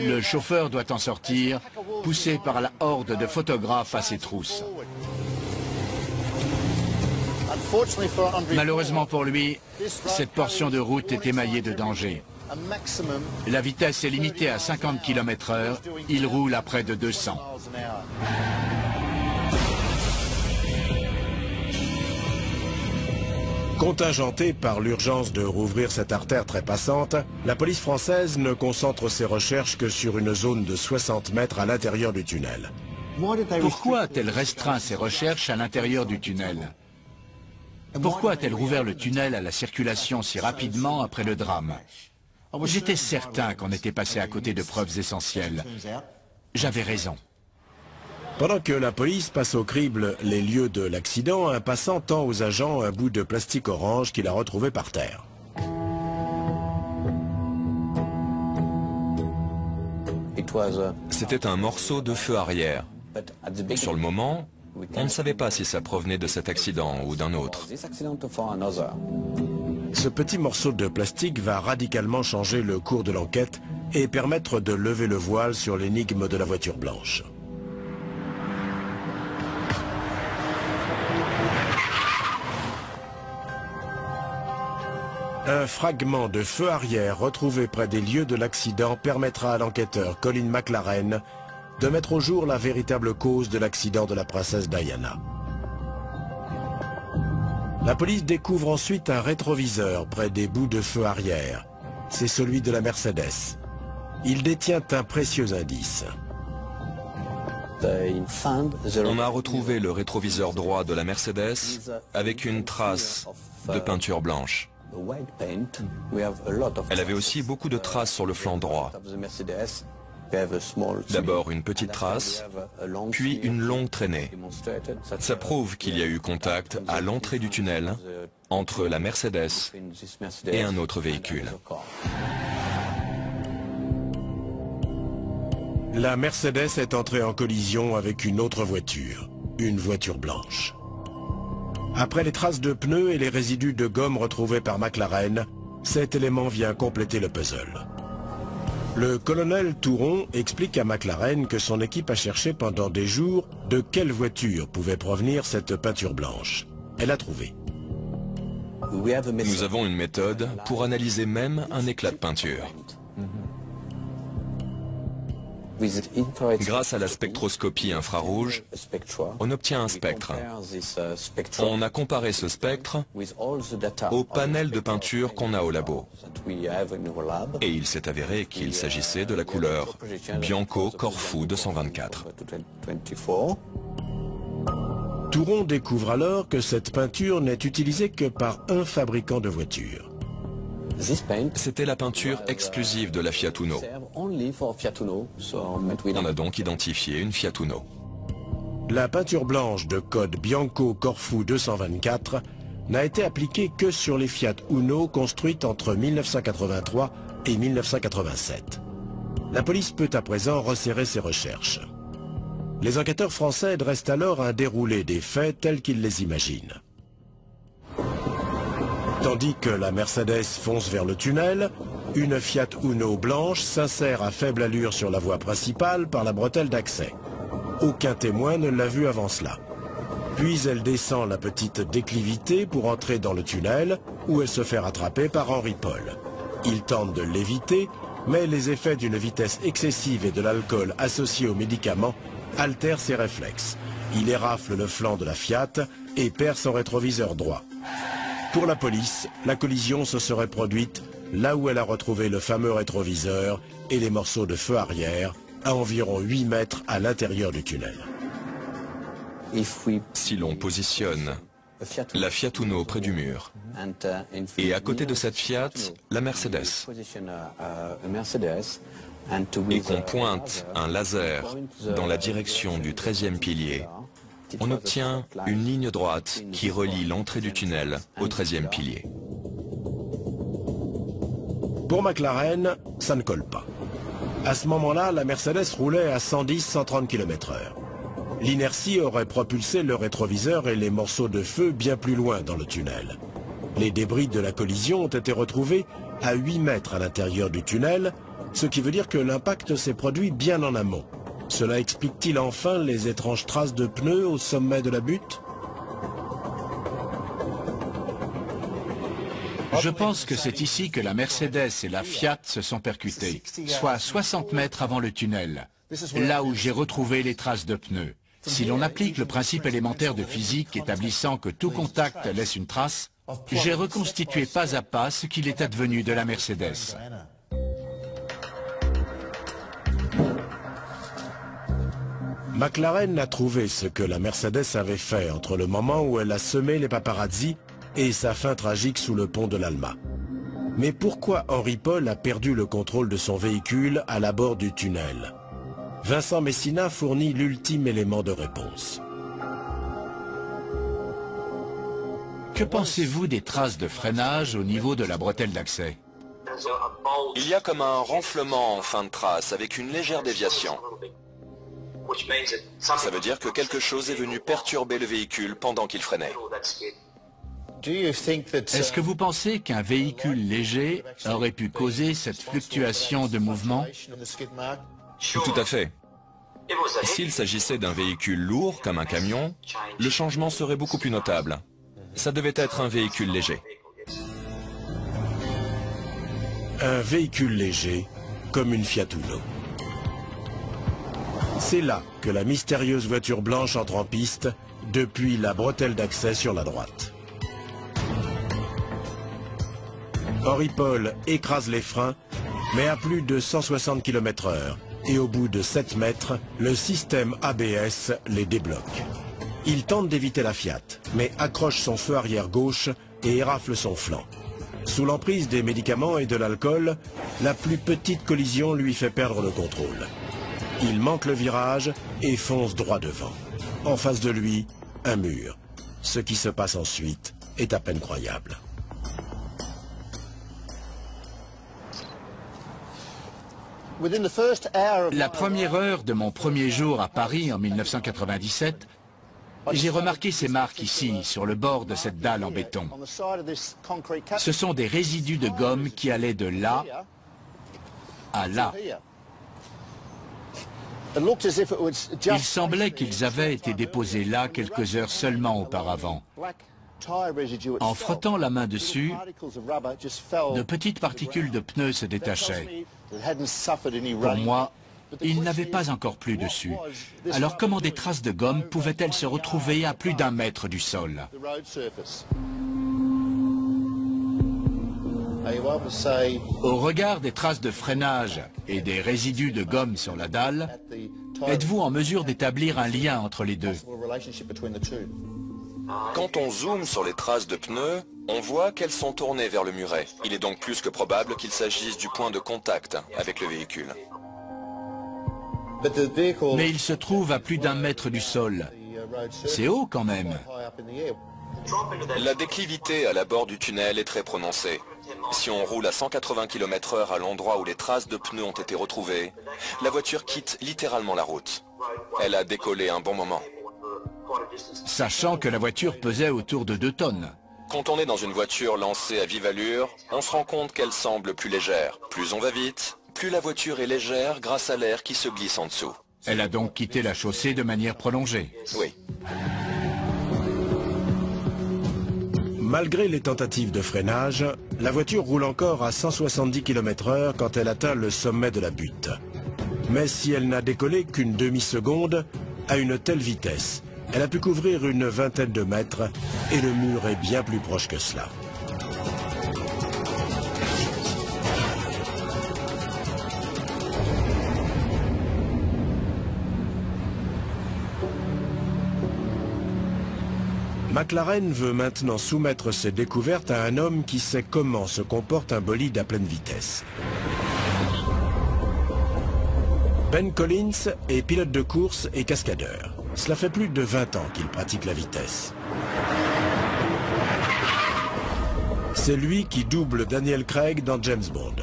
Le chauffeur doit en sortir, poussé par la horde de photographes à ses trousses. Malheureusement pour lui, cette portion de route est émaillée de dangers. La vitesse est limitée à 50 km/h, il roule à près de 200. Contingenté par l'urgence de rouvrir cette artère très passante, la police française ne concentre ses recherches que sur une zone de 60 mètres à l'intérieur du tunnel. Pourquoi a-t-elle restreint ses recherches à l'intérieur du tunnel? Pourquoi a-t-elle rouvert le tunnel à la circulation si rapidement après le drame? J'étais certain qu'on était passé à côté de preuves essentielles. J'avais raison. Pendant que la police passe au crible les lieux de l'accident, un passant tend aux agents un bout de plastique orange qu'il a retrouvé par terre. C'était un morceau de feu arrière. Sur le moment, on ne savait pas si ça provenait de cet accident ou d'un autre. Ce petit morceau de plastique va radicalement changer le cours de l'enquête et permettre de lever le voile sur l'énigme de la voiture blanche. Un fragment de feu arrière retrouvé près des lieux de l'accident permettra à l'enquêteur Colin McLaren de mettre au jour la véritable cause de l'accident de la princesse Diana. La police découvre ensuite un rétroviseur près des bouts de feu arrière. C'est celui de la Mercedes. Il détient un précieux indice. On a retrouvé le rétroviseur droit de la Mercedes avec une trace de peinture blanche. Elle avait aussi beaucoup de traces sur le flanc droit. D'abord une petite trace, puis une longue traînée. Ça prouve qu'il y a eu contact à l'entrée du tunnel entre la Mercedes et un autre véhicule. La Mercedes est entrée en collision avec une autre voiture, une voiture blanche. Après les traces de pneus et les résidus de gomme retrouvés par McLaren, cet élément vient compléter le puzzle. Le colonel Touron explique à McLaren que son équipe a cherché pendant des jours de quelle voiture pouvait provenir cette peinture blanche. Elle a trouvé. Nous avons une méthode pour analyser même un éclat de peinture. Grâce à la spectroscopie infrarouge, on obtient un spectre. On a comparé ce spectre au panel de peinture qu'on a au labo. Et il s'est avéré qu'il s'agissait de la couleur Bianco Corfu 224. Touron découvre alors que cette peinture n'est utilisée que par un fabricant de voitures. C'était la peinture exclusive de la Fiat Uno. On a donc identifié une Fiat Uno. La peinture blanche de code Bianco Corfu 224 n'a été appliquée que sur les Fiat Uno construites entre 1983 et 1987. La police peut à présent resserrer ses recherches. Les enquêteurs français dressent alors un déroulé des faits tels qu'ils les imaginent. Tandis que la Mercedes fonce vers le tunnel, une Fiat Uno blanche s'insère à faible allure sur la voie principale par la bretelle d'accès. Aucun témoin ne l'a vue avant cela. Puis elle descend la petite déclivité pour entrer dans le tunnel, où elle se fait rattraper par Henri Paul. Il tente de l'éviter, mais les effets d'une vitesse excessive et de l'alcool associé aux médicaments altèrent ses réflexes. Il érafle le flanc de la Fiat et perd son rétroviseur droit. Pour la police, la collision se serait produite là où elle a retrouvé le fameux rétroviseur et les morceaux de feu arrière, à environ 8 mètres à l'intérieur du tunnel. Si l'on positionne la Fiat Uno près du mur, et à côté de cette Fiat, la Mercedes, et qu'on pointe un laser dans la direction du 13e pilier, on obtient une ligne droite qui relie l'entrée du tunnel au 13e pilier. Pour McLaren, ça ne colle pas. À ce moment-là, la Mercedes roulait à 110-130 km/h. L'inertie aurait propulsé le rétroviseur et les morceaux de feu bien plus loin dans le tunnel. Les débris de la collision ont été retrouvés à 8 mètres à l'intérieur du tunnel, ce qui veut dire que l'impact s'est produit bien en amont. Cela explique-t-il enfin les étranges traces de pneus au sommet de la butte? Je pense que c'est ici que la Mercedes et la Fiat se sont percutées, soit 60 mètres avant le tunnel, là où j'ai retrouvé les traces de pneus. Si l'on applique le principe élémentaire de physique établissant que tout contact laisse une trace, j'ai reconstitué pas à pas ce qu'il est advenu de la Mercedes. McLaren a trouvé ce que la Mercedes avait fait entre le moment où elle a semé les paparazzi et sa fin tragique sous le pont de l'Alma. Mais pourquoi Henri Paul a perdu le contrôle de son véhicule à l'abord du tunnel? Vincent Messina fournit l'ultime élément de réponse. Que pensez-vous des traces de freinage au niveau de la bretelle d'accès? Il y a comme un renflement en fin de trace avec une légère déviation. Ça veut dire que quelque chose est venu perturber le véhicule pendant qu'il freinait. Est-ce que vous pensez qu'un véhicule léger aurait pu causer cette fluctuation de mouvement? Tout à fait. S'il s'agissait d'un véhicule lourd, comme un camion, le changement serait beaucoup plus notable. Ça devait être un véhicule léger. Un véhicule léger, comme une Fiat Uno. C'est là que la mystérieuse voiture blanche entre en piste, depuis la bretelle d'accès sur la droite. Henri Paul écrase les freins, mais à plus de 160 km/h. Et au bout de 7 mètres, le système ABS les débloque. Il tente d'éviter la Fiat, mais accroche son feu arrière gauche et érafle son flanc. Sous l'emprise des médicaments et de l'alcool, la plus petite collision lui fait perdre le contrôle. Il manque le virage et fonce droit devant. En face de lui, un mur. Ce qui se passe ensuite est à peine croyable. La première heure de mon premier jour à Paris en 1997, j'ai remarqué ces marques ici, sur le bord de cette dalle en béton. Ce sont des résidus de gomme qui allaient de là à là. Il semblait qu'ils avaient été déposés là quelques heures seulement auparavant. En frottant la main dessus, de petites particules de pneus se détachaient. Pour moi, il n'avait pas encore plu dessus. Alors comment des traces de gomme pouvaient-elles se retrouver à plus d'1 mètre du sol? Au regard des traces de freinage et des résidus de gomme sur la dalle, êtes-vous en mesure d'établir un lien entre les deux? Quand on zoome sur les traces de pneus, on voit qu'elles sont tournées vers le muret. Il est donc plus que probable qu'il s'agisse du point de contact avec le véhicule. Mais il se trouve à plus d'1 mètre du sol. C'est haut quand même. La déclivité à l'abord du tunnel est très prononcée. Si on roule à 180 km/h à l'endroit où les traces de pneus ont été retrouvées, la voiture quitte littéralement la route. Elle a décollé un bon moment. Sachant que la voiture pesait autour de 2 tonnes. Quand on est dans une voiture lancée à vive allure, on se rend compte qu'elle semble plus légère. Plus on va vite, plus la voiture est légère grâce à l'air qui se glisse en dessous. Elle a donc quitté la chaussée de manière prolongée. Oui. Malgré les tentatives de freinage, la voiture roule encore à 170 km/h quand elle atteint le sommet de la butte. Mais si elle n'a décollé qu'une demi-seconde, à une telle vitesse, elle a pu couvrir une vingtaine de mètres et le mur est bien plus proche que cela. McLaren veut maintenant soumettre ses découvertes à un homme qui sait comment se comporte un bolide à pleine vitesse. Ben Collins est pilote de course et cascadeur. Cela fait plus de 20 ans qu'il pratique la vitesse. C'est lui qui double Daniel Craig dans James Bond.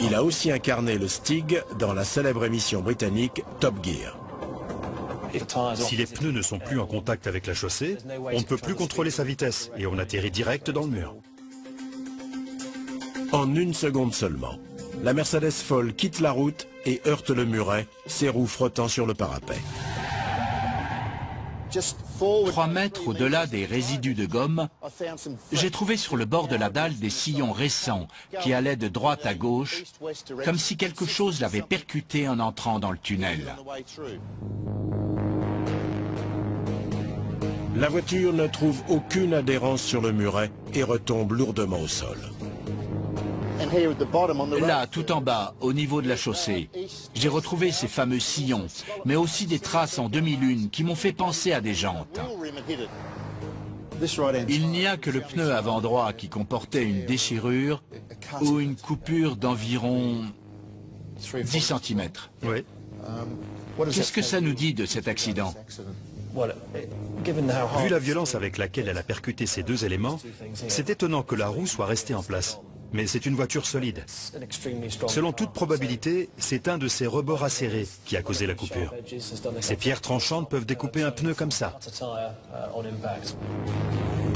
Il a aussi incarné le Stig dans la célèbre émission britannique Top Gear. Si les pneus ne sont plus en contact avec la chaussée, on ne peut plus contrôler sa vitesse et on atterrit direct dans le mur. En 1 seconde seulement, la Mercedes folle quitte la route et heurte le muret, ses roues frottant sur le parapet. 3 mètres au-delà des résidus de gomme, j'ai trouvé sur le bord de la dalle des sillons récents qui allaient de droite à gauche, comme si quelque chose l'avait percuté en entrant dans le tunnel. La voiture ne trouve aucune adhérence sur le muret et retombe lourdement au sol. Là, tout en bas, au niveau de la chaussée, j'ai retrouvé ces fameux sillons, mais aussi des traces en demi-lune qui m'ont fait penser à des jantes. Il n'y a que le pneu avant droit qui comportait une déchirure ou une coupure d'environ 10 cm. Oui. Qu'est-ce que ça nous dit de cet accident? Vu la violence avec laquelle elle a percuté ces 2 éléments, c'est étonnant que la roue soit restée en place. mais c'est une voiture solide. Selon toute probabilité, c'est un de ces rebords acérés qui a causé la coupure. Ces pierres tranchantes peuvent découper un pneu comme ça.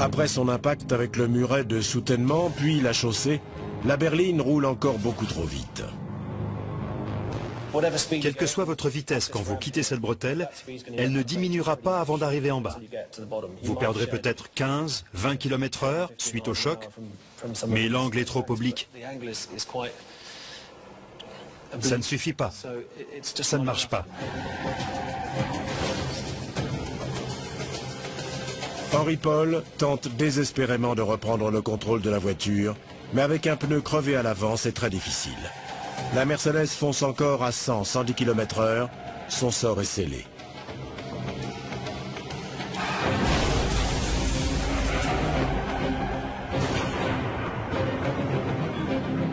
Après son impact avec le muret de soutènement, puis la chaussée, la berline roule encore beaucoup trop vite. Quelle que soit votre vitesse quand vous quittez cette bretelle, elle ne diminuera pas avant d'arriver en bas. Vous perdrez peut-être 15, 20 km/h suite au choc, mais l'angle est trop oblique. Ça ne suffit pas. Ça ne marche pas. Henry Paul tente désespérément de reprendre le contrôle de la voiture, mais avec un pneu crevé à l'avant, c'est très difficile. La Mercedes fonce encore à 100-110 km/h, son sort est scellé.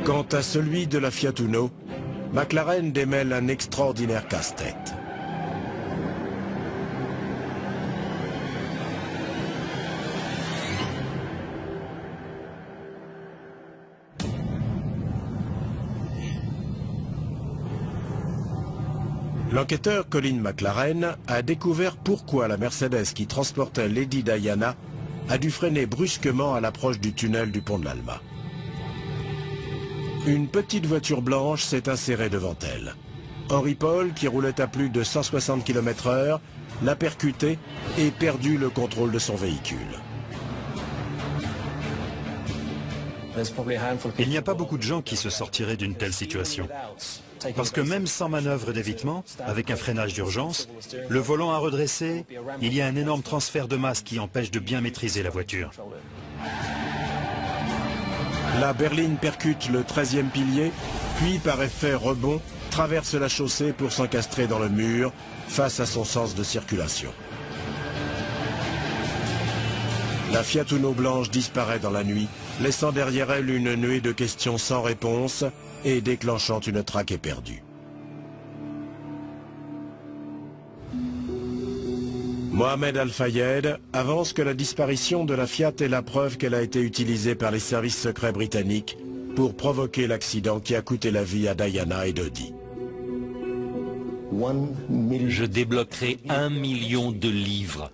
Quant à celui de la Fiat Uno, McLaren démêle un extraordinaire casse-tête. L'enquêteur Colin McLaren a découvert pourquoi la Mercedes qui transportait Lady Diana a dû freiner brusquement à l'approche du tunnel du pont de l'Alma. Une petite voiture blanche s'est insérée devant elle. Henry Paul, qui roulait à plus de 160 km/h, l'a percuté et perdu le contrôle de son véhicule. Il n'y a pas beaucoup de gens qui se sortiraient d'une telle situation. Parce que même sans manœuvre d'évitement, avec un freinage d'urgence, le volant à redresser, il y a un énorme transfert de masse qui empêche de bien maîtriser la voiture. La berline percute le 13e pilier, puis par effet rebond, traverse la chaussée pour s'encastrer dans le mur face à son sens de circulation. La Fiat Uno blanche disparaît dans la nuit, laissant derrière elle une nuée de questions sans réponse et déclenchant une traque éperdue. Mohamed Al-Fayed avance que la disparition de la Fiat est la preuve qu'elle a été utilisée par les services secrets britanniques pour provoquer l'accident qui a coûté la vie à Diana et Dodi. Je débloquerai 1 million de livres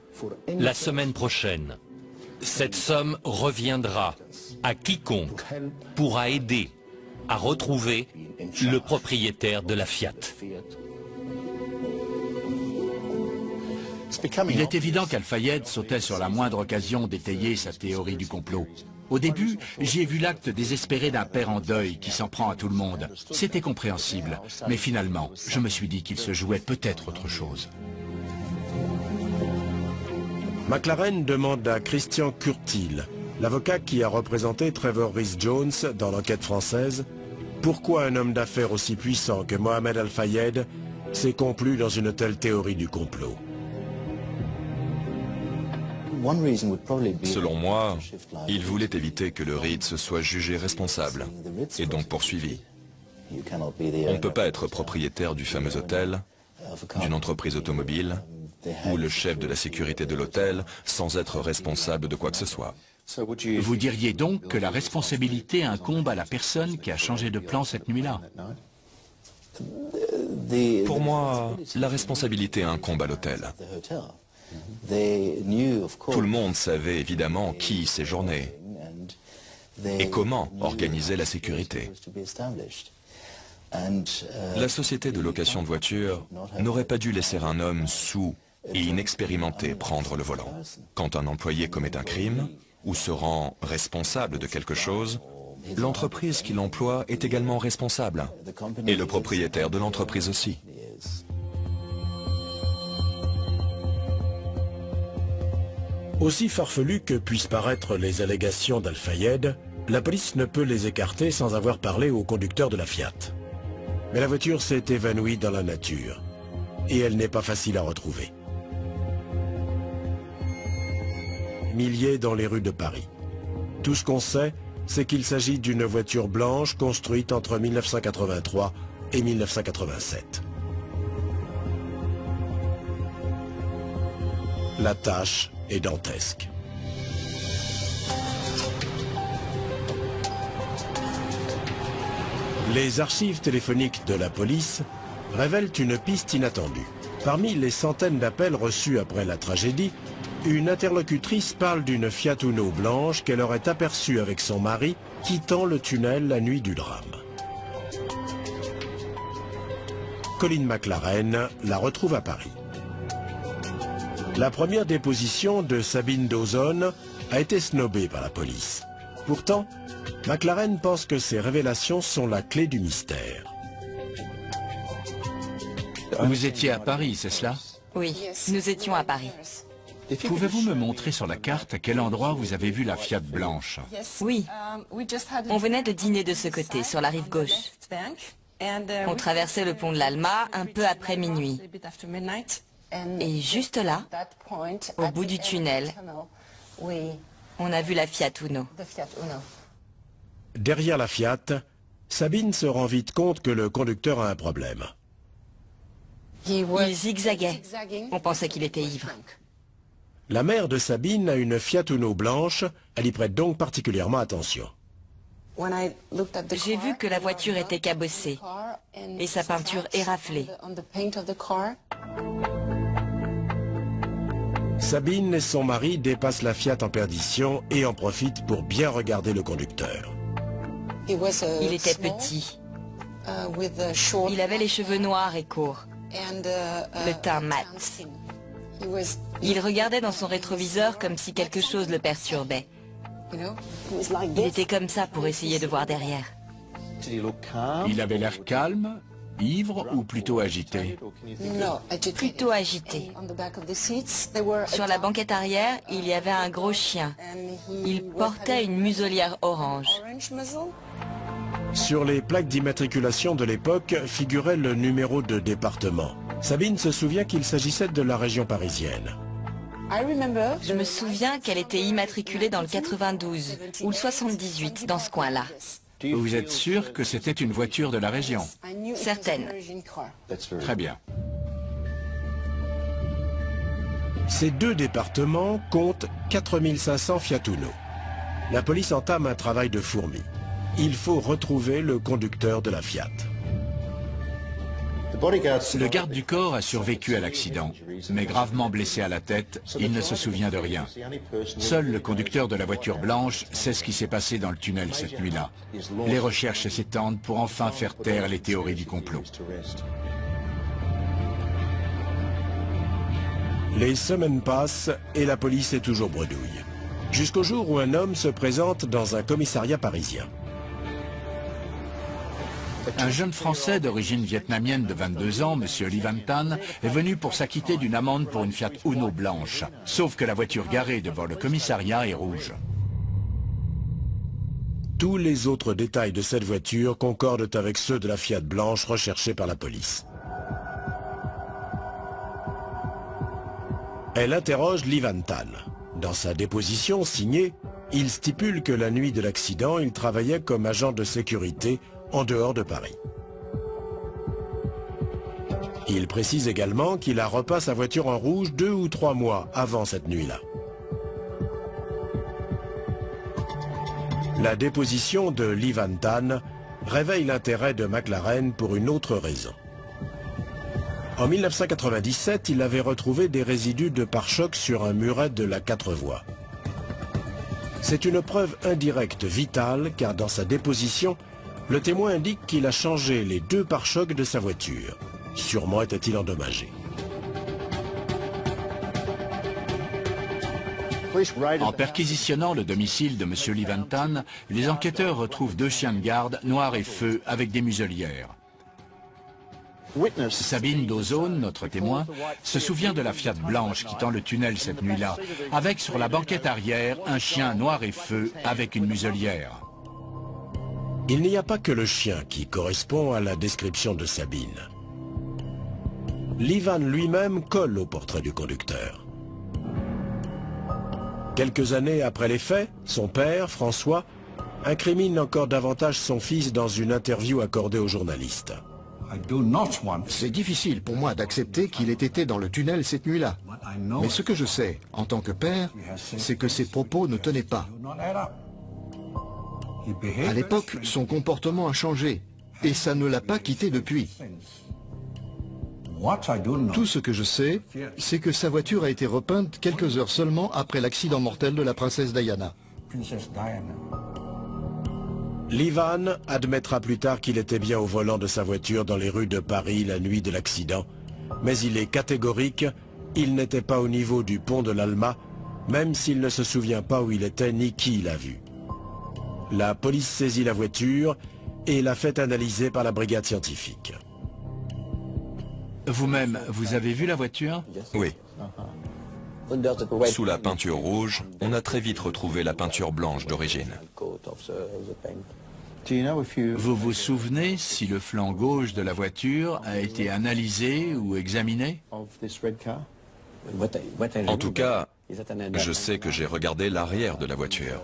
la semaine prochaine. Cette somme reviendra à quiconque pourra aider à retrouver le propriétaire de la Fiat. Il est évident qu'Al-Fayed sautait sur la moindre occasion d'étayer sa théorie du complot. Au début, j'y ai vu l'acte désespéré d'un père en deuil qui s'en prend à tout le monde. C'était compréhensible, mais finalement, je me suis dit qu'il se jouait peut-être autre chose. McLaren demande à Christian Curtil, l'avocat qui a représenté Trevor Rhys-Jones dans l'enquête française, pourquoi un homme d'affaires aussi puissant que Mohamed Al-Fayed s'est complu dans une telle théorie du complot. Selon moi, il voulait éviter que le Ritz soit jugé responsable et donc poursuivi. On ne peut pas être propriétaire du fameux hôtel, d'une entreprise automobile ou le chef de la sécurité de l'hôtel sans être responsable de quoi que ce soit. Vous diriez donc que la responsabilité incombe à la personne qui a changé de plan cette nuit-là? Pour moi, la responsabilité incombe à l'hôtel. Tout le monde savait évidemment qui séjournait et comment organiser la sécurité. La société de location de voitures n'aurait pas dû laisser un homme saoul et inexpérimenté prendre le volant. Quand un employé commet un crime ou se rend responsable de quelque chose, l'entreprise qui l'emploie est également responsable, et le propriétaire de l'entreprise aussi. Aussi farfelues que puissent paraître les allégations d'Al-Fayed, la police ne peut les écarter sans avoir parlé au conducteur de la Fiat. Mais la voiture s'est évanouie dans la nature, et elle n'est pas facile à retrouver. Milliers dans les rues de Paris. Tout ce qu'on sait, c'est qu'il s'agit d'une voiture blanche construite entre 1983 et 1987. La tâche est dantesque. Les archives téléphoniques de la police révèlent une piste inattendue. Parmi les centaines d'appels reçus après la tragédie, une interlocutrice parle d'une Fiat Uno blanche qu'elle aurait aperçue avec son mari quittant le tunnel la nuit du drame. Colin McLaren la retrouve à Paris. La première déposition de Sabine Dawson a été snobée par la police. Pourtant, McLaren pense que ces révélations sont la clé du mystère. Vous étiez à Paris, c'est cela? Oui, nous étions à Paris. Pouvez-vous me montrer sur la carte à quel endroit vous avez vu la Fiat blanche? Oui, on venait de dîner de ce côté, sur la rive gauche. On traversait le pont de l'Alma un peu après minuit. Et juste là, au bout du tunnel, on a vu la Fiat Uno. Derrière la Fiat, Sabine se rend vite compte que le conducteur a un problème. Il zigzaguait. On pensait qu'il était ivre. La mère de Sabine a une Fiat Uno blanche, elle y prête donc particulièrement attention. J'ai vu que la voiture était cabossée et sa peinture éraflée. Sabine et son mari dépassent la Fiat en perdition et en profitent pour bien regarder le conducteur. Il était petit. Il avait les cheveux noirs et courts, le teint mat. Il regardait dans son rétroviseur comme si quelque chose le perturbait. Il était comme ça pour essayer de voir derrière. Il avait l'air calme, ivre ou plutôt agité? Plutôt agité. Sur la banquette arrière, il y avait un gros chien. Il portait une muselière orange. Sur les plaques d'immatriculation de l'époque figurait le numéro de département. Sabine se souvient qu'il s'agissait de la région parisienne. Je me souviens qu'elle était immatriculée dans le 92 ou le 78, dans ce coin-là. Vous êtes sûr que c'était une voiture de la région? Certaine. Très bien. Ces deux départements comptent 4500 Fiat Uno. La police entame un travail de fourmi. Il faut retrouver le conducteur de la Fiat. Le garde du corps a survécu à l'accident, mais gravement blessé à la tête, il ne se souvient de rien. Seul le conducteur de la voiture blanche sait ce qui s'est passé dans le tunnel cette nuit-là. Les recherches s'étendent pour enfin faire taire les théories du complot. Les semaines passent et la police est toujours bredouille. Jusqu'au jour où un homme se présente dans un commissariat parisien. Un jeune Français d'origine vietnamienne de 22 ans, M. Lee Van Tan, est venu pour s'acquitter d'une amende pour une Fiat Uno blanche. Sauf que la voiture garée devant le commissariat est rouge. Tous les autres détails de cette voiture concordent avec ceux de la Fiat blanche recherchée par la police. Elle interroge Lee Van Tan. Dans sa déposition signée, il stipule que la nuit de l'accident, il travaillait comme agent de sécurité en dehors de Paris. Il précise également qu'il a repeint sa voiture en rouge 2 ou 3 mois avant cette nuit-là. La déposition de Lee Van Tan réveille l'intérêt de McLaren pour une autre raison. En 1997, il avait retrouvé des résidus de pare-choc sur un muret de la 4 voies. C'est une preuve indirecte vitale car dans sa déposition, le témoin indique qu'il a changé les 2 pare-chocs de sa voiture. Sûrement était-il endommagé. En perquisitionnant le domicile de M. Lee Van Tan, les enquêteurs retrouvent 2 chiens de garde noirs et feu avec des muselières. Sabine Dawson, notre témoin, se souvient de la Fiat blanche quittant le tunnel cette nuit-là, avec sur la banquette arrière un chien noir et feu avec une muselière. Il n'y a pas que le chien qui correspond à la description de Sabine. Lee Van lui-même colle au portrait du conducteur. Quelques années après les faits, son père, François, incrimine encore davantage son fils dans une interview accordée aux journalistes. C'est difficile pour moi d'accepter qu'il ait été dans le tunnel cette nuit-là. Mais ce que je sais, en tant que père, c'est que ses propos ne tenaient pas. À l'époque, son comportement a changé. et ça ne l'a pas quitté depuis. Tout ce que je sais, c'est que sa voiture a été repeinte quelques heures seulement après l'accident mortel de la princesse Diana. Livan admettra plus tard qu'il était bien au volant de sa voiture dans les rues de Paris la nuit de l'accident, mais il est catégorique, il n'était pas au niveau du pont de l'Alma, même s'il ne se souvient pas où il était ni qui l'a vu. La police saisit la voiture et la fait analyser par la brigade scientifique. Vous-même, vous avez vu la voiture? Oui. Sous la peinture rouge, on a très vite retrouvé la peinture blanche d'origine. Vous vous souvenez si le flanc gauche de la voiture a été analysé ou examiné? En tout cas, je sais que j'ai regardé l'arrière de la voiture.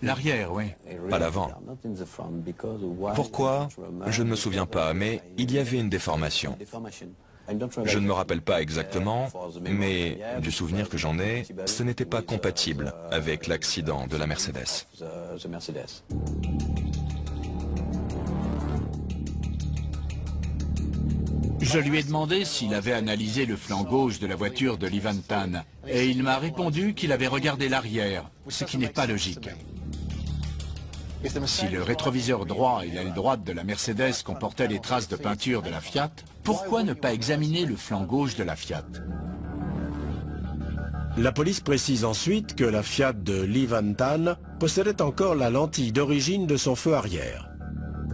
L'arrière, oui. Pas l'avant. Pourquoi? Je ne me souviens pas, mais il y avait une déformation. Je ne me rappelle pas exactement, mais du souvenir que j'en ai, ce n'était pas compatible avec l'accident de la Mercedes. Je lui ai demandé s'il avait analysé le flanc gauche de la voiture de Livan Tan, et il m'a répondu qu'il avait regardé l'arrière, ce qui n'est pas logique. Si le rétroviseur droit et l'aile droite de la Mercedes comportaient les traces de peinture de la Fiat, pourquoi ne pas examiner le flanc gauche de la Fiat? La police précise ensuite que la Fiat de Livan Tan possédait encore la lentille d'origine de son feu arrière.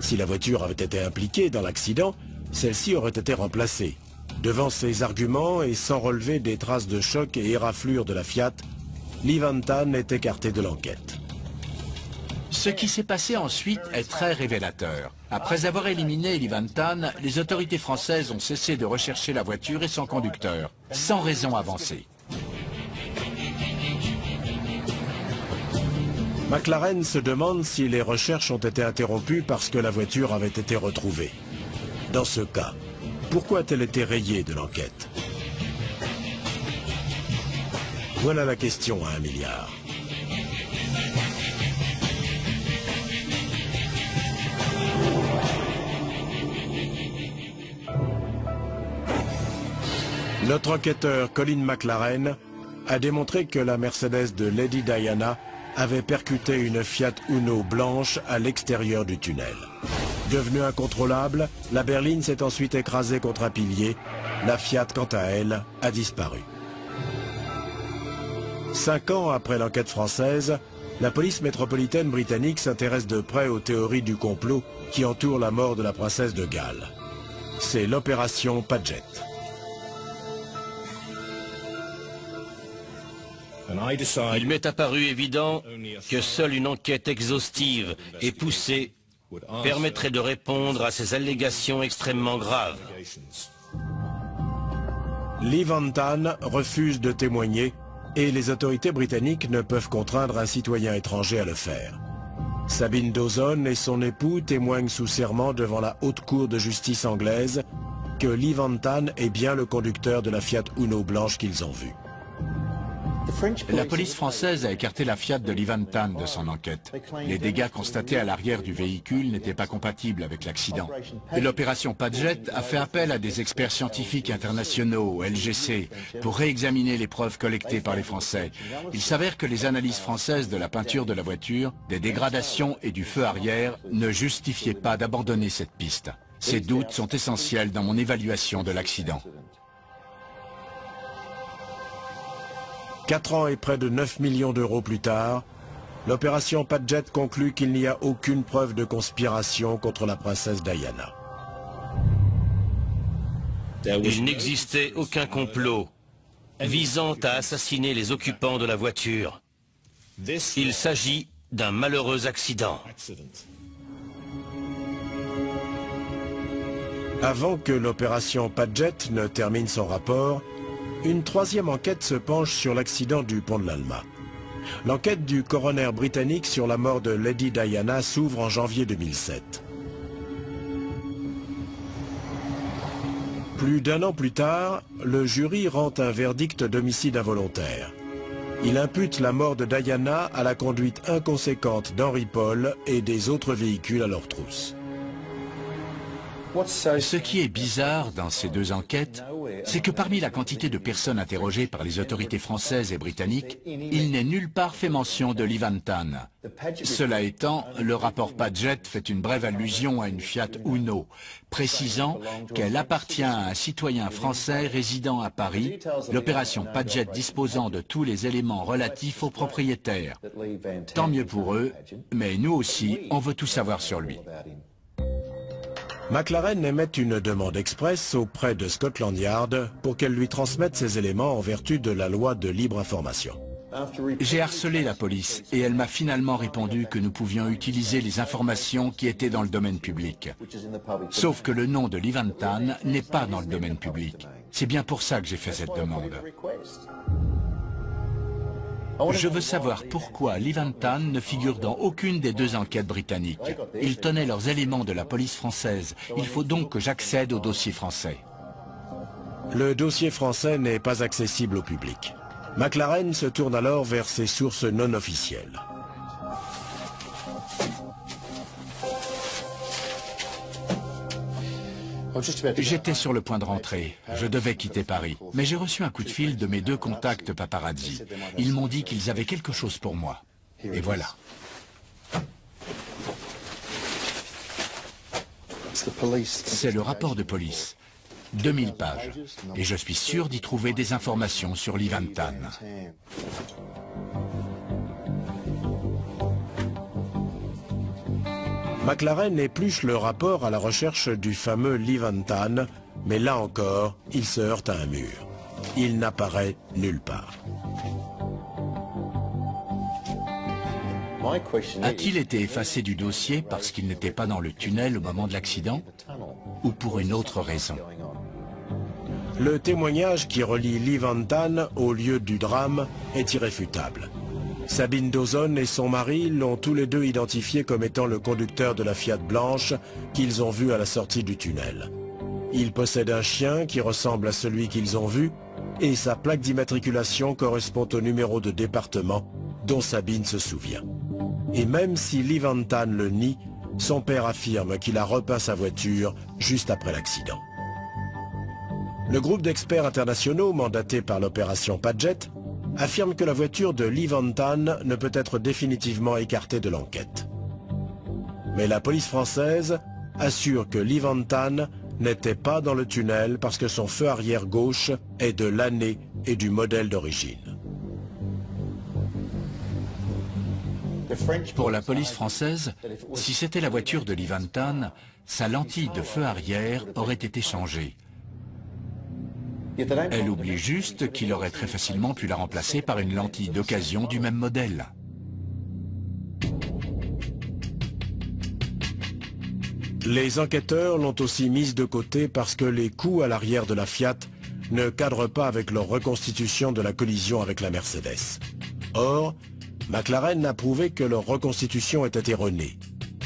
Si la voiture avait été impliquée dans l'accident, celle-ci aurait été remplacée. Devant ces arguments et sans relever des traces de choc et éraflures de la Fiat, Livan Tan est écarté de l'enquête. Ce qui s'est passé ensuite est très révélateur. Après avoir éliminé Livan Tan, les autorités françaises ont cessé de rechercher la voiture et son conducteur, sans raison avancée. McLaren se demande si les recherches ont été interrompues parce que la voiture avait été retrouvée. Dans ce cas, pourquoi a-t-elle été rayée de l'enquête? Voilà la question à 1 milliard. Notre enquêteur Colin McLaren a démontré que la Mercedes de Lady Diana avait percuté une Fiat Uno blanche à l'extérieur du tunnel. Devenue incontrôlable, la berline s'est ensuite écrasée contre un pilier. La Fiat, quant à elle, a disparu. 5 ans après l'enquête française, la police métropolitaine britannique s'intéresse de près aux théories du complot qui entourent la mort de la princesse de Galles. C'est l'opération Paget. Il m'est apparu évident que seule une enquête exhaustive et poussée permettrait de répondre à ces allégations extrêmement graves. Livan Tan refuse de témoigner et les autorités britanniques ne peuvent contraindre un citoyen étranger à le faire. Sabine Dawson et son époux témoignent sous serment devant la haute cour de justice anglaise que Livan Tan est bien le conducteur de la Fiat Uno blanche qu'ils ont vue. La police française a écarté la Fiat de Livan Tan de son enquête. Les dégâts constatés à l'arrière du véhicule n'étaient pas compatibles avec l'accident. Et l'opération Paget a fait appel à des experts scientifiques internationaux, LGC, pour réexaminer les preuves collectées par les Français. Il s'avère que les analyses françaises de la peinture de la voiture, des dégradations et du feu arrière ne justifiaient pas d'abandonner cette piste. Ces doutes sont essentiels dans mon évaluation de l'accident. 4 ans et près de 9 millions d'euros plus tard, l'opération Paget conclut qu'il n'y a aucune preuve de conspiration contre la princesse Diana. Il n'existait aucun complot visant à assassiner les occupants de la voiture. Il s'agit d'un malheureux accident. Avant que l'opération Paget ne termine son rapport, une troisième enquête se penche sur l'accident du pont de l'Alma. L'enquête du coroner britannique sur la mort de Lady Diana s'ouvre en janvier 2007. Plus d'1 an plus tard, le jury rend un verdict d'homicide involontaire. Il impute la mort de Diana à la conduite inconséquente d'Henry Paul et des autres véhicules à leur trousse. Ce qui est bizarre dans ces deux enquêtes, c'est que parmi la quantité de personnes interrogées par les autorités françaises et britanniques, il n'est nulle part fait mention de Lee Van Tan. Cela étant, le rapport Padgett fait une brève allusion à une Fiat Uno, précisant qu'elle appartient à un citoyen français résidant à Paris, l'opération Padgett disposant de tous les éléments relatifs au propriétaire. Tant mieux pour eux, mais nous aussi, on veut tout savoir sur lui. McLaren émet une demande express auprès de Scotland Yard pour qu'elle lui transmette ces éléments en vertu de la loi de libre information. J'ai harcelé la police et elle m'a finalement répondu que nous pouvions utiliser les informations qui étaient dans le domaine public. Sauf que le nom de Lee Van Tan n'est pas dans le domaine public. C'est bien pour ça que j'ai fait cette demande. Je veux savoir pourquoi Lee Van Tan ne figure dans aucune des deux enquêtes britanniques. Ils tenaient leurs éléments de la police française. Il faut donc que j'accède au dossier français. Le dossier français n'est pas accessible au public. McLaren se tourne alors vers ses sources non officielles. J'étais sur le point de rentrer. Je devais quitter Paris. Mais j'ai reçu un coup de fil de mes deux contacts paparazzi. Ils m'ont dit qu'ils avaient quelque chose pour moi. Et voilà. C'est le rapport de police. 2000 pages. Et je suis sûr d'y trouver des informations sur Lee Van Tan. McLaren épluche le rapport à la recherche du fameux Lee Van Tan, mais là encore, il se heurte à un mur. Il n'apparaît nulle part. A-t-il été effacé du dossier parce qu'il n'était pas dans le tunnel au moment de l'accident, ou pour une autre raison? Le témoignage qui relie Lee Van Tan au lieu du drame est irréfutable. Sabine Dawson et son mari l'ont tous les deux identifié comme étant le conducteur de la Fiat blanche qu'ils ont vu à la sortie du tunnel. Il possède un chien qui ressemble à celui qu'ils ont vu et sa plaque d'immatriculation correspond au numéro de département dont Sabine se souvient. Et même si Lee Van Tan le nie, son père affirme qu'il a repeint sa voiture juste après l'accident. Le groupe d'experts internationaux mandaté par l'opération Padgett affirme que la voiture de Lee Van Tan ne peut être définitivement écartée de l'enquête. Mais la police française assure que Lee Van Tan n'était pas dans le tunnel parce que son feu arrière gauche est de l'année et du modèle d'origine. Pour la police française, si c'était la voiture de Lee Van Tan, sa lentille de feu arrière aurait été changée. Elle oublie juste qu'il aurait très facilement pu la remplacer par une lentille d'occasion du même modèle. Les enquêteurs l'ont aussi mise de côté parce que les coups à l'arrière de la Fiat ne cadrent pas avec leur reconstitution de la collision avec la Mercedes. Or, McLaren a prouvé que leur reconstitution était erronée.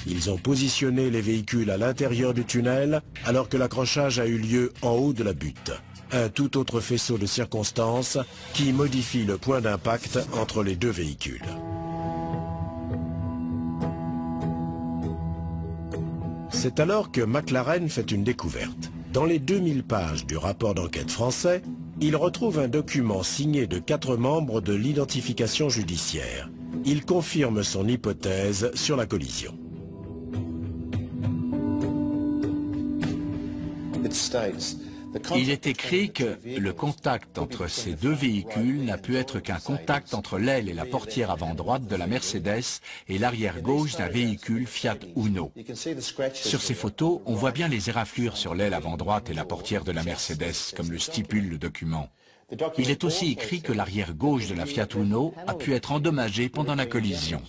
Ils ont positionné les véhicules à l'intérieur du tunnel alors que l'accrochage a eu lieu en haut de la butte. Un tout autre faisceau de circonstances qui modifie le point d'impact entre les deux véhicules. C'est alors que McLaren fait une découverte. Dans les 2000 pages du rapport d'enquête français, il retrouve un document signé de 4 membres de l'identification judiciaire. Il confirme son hypothèse sur la collision. Il est écrit que le contact entre ces deux véhicules n'a pu être qu'un contact entre l'aile et la portière avant droite de la Mercedes et l'arrière gauche d'un véhicule Fiat Uno. Sur ces photos, on voit bien les éraflures sur l'aile avant droite et la portière de la Mercedes, comme le stipule le document. Il est aussi écrit que l'arrière gauche de la Fiat Uno a pu être endommagée pendant la collision.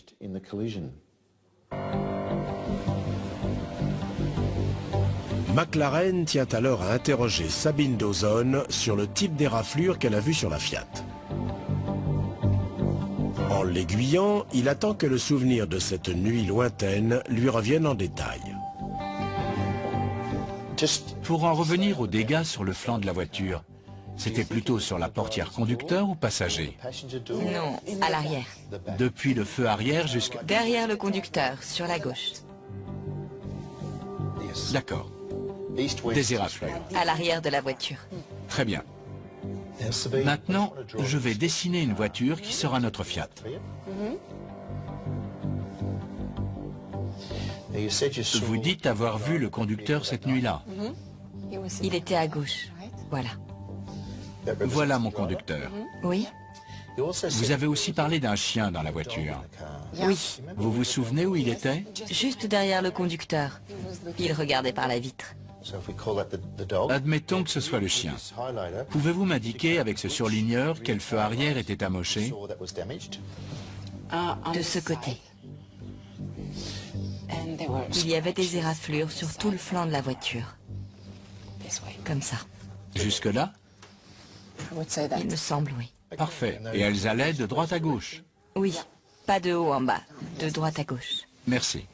McLaren tient alors à interroger Sabine Dawson sur le type d'éraflure qu'elle a vu sur la Fiat. En l'aiguillant, il attend que le souvenir de cette nuit lointaine lui revienne en détail. Pour en revenir aux dégâts sur le flanc de la voiture, C'était plutôt sur la portière conducteur ou passager? Non, à l'arrière. Depuis le feu arrière jusqu'à... Derrière le conducteur, sur la gauche. D'accord. Des éraflures. À l'arrière de la voiture. Très bien. Maintenant, je vais dessiner une voiture qui sera notre Fiat. Vous dites avoir vu le conducteur cette nuit-là. Il était à gauche. Voilà. Voilà mon conducteur. Oui. Vous avez aussi parlé d'un chien dans la voiture. Oui. Vous vous souvenez où il était? Juste derrière le conducteur. Il regardait par la vitre. Admettons que ce soit le chien. Pouvez-vous m'indiquer avec ce surligneur quel feu arrière était amoché? De ce côté. Il y avait des éraflures sur tout le flanc de la voiture. Comme ça. Jusque-là? Il me semble, oui. Parfait. Et elles allaient de droite à gauche? Oui. Pas de haut en bas. De droite à gauche. Merci.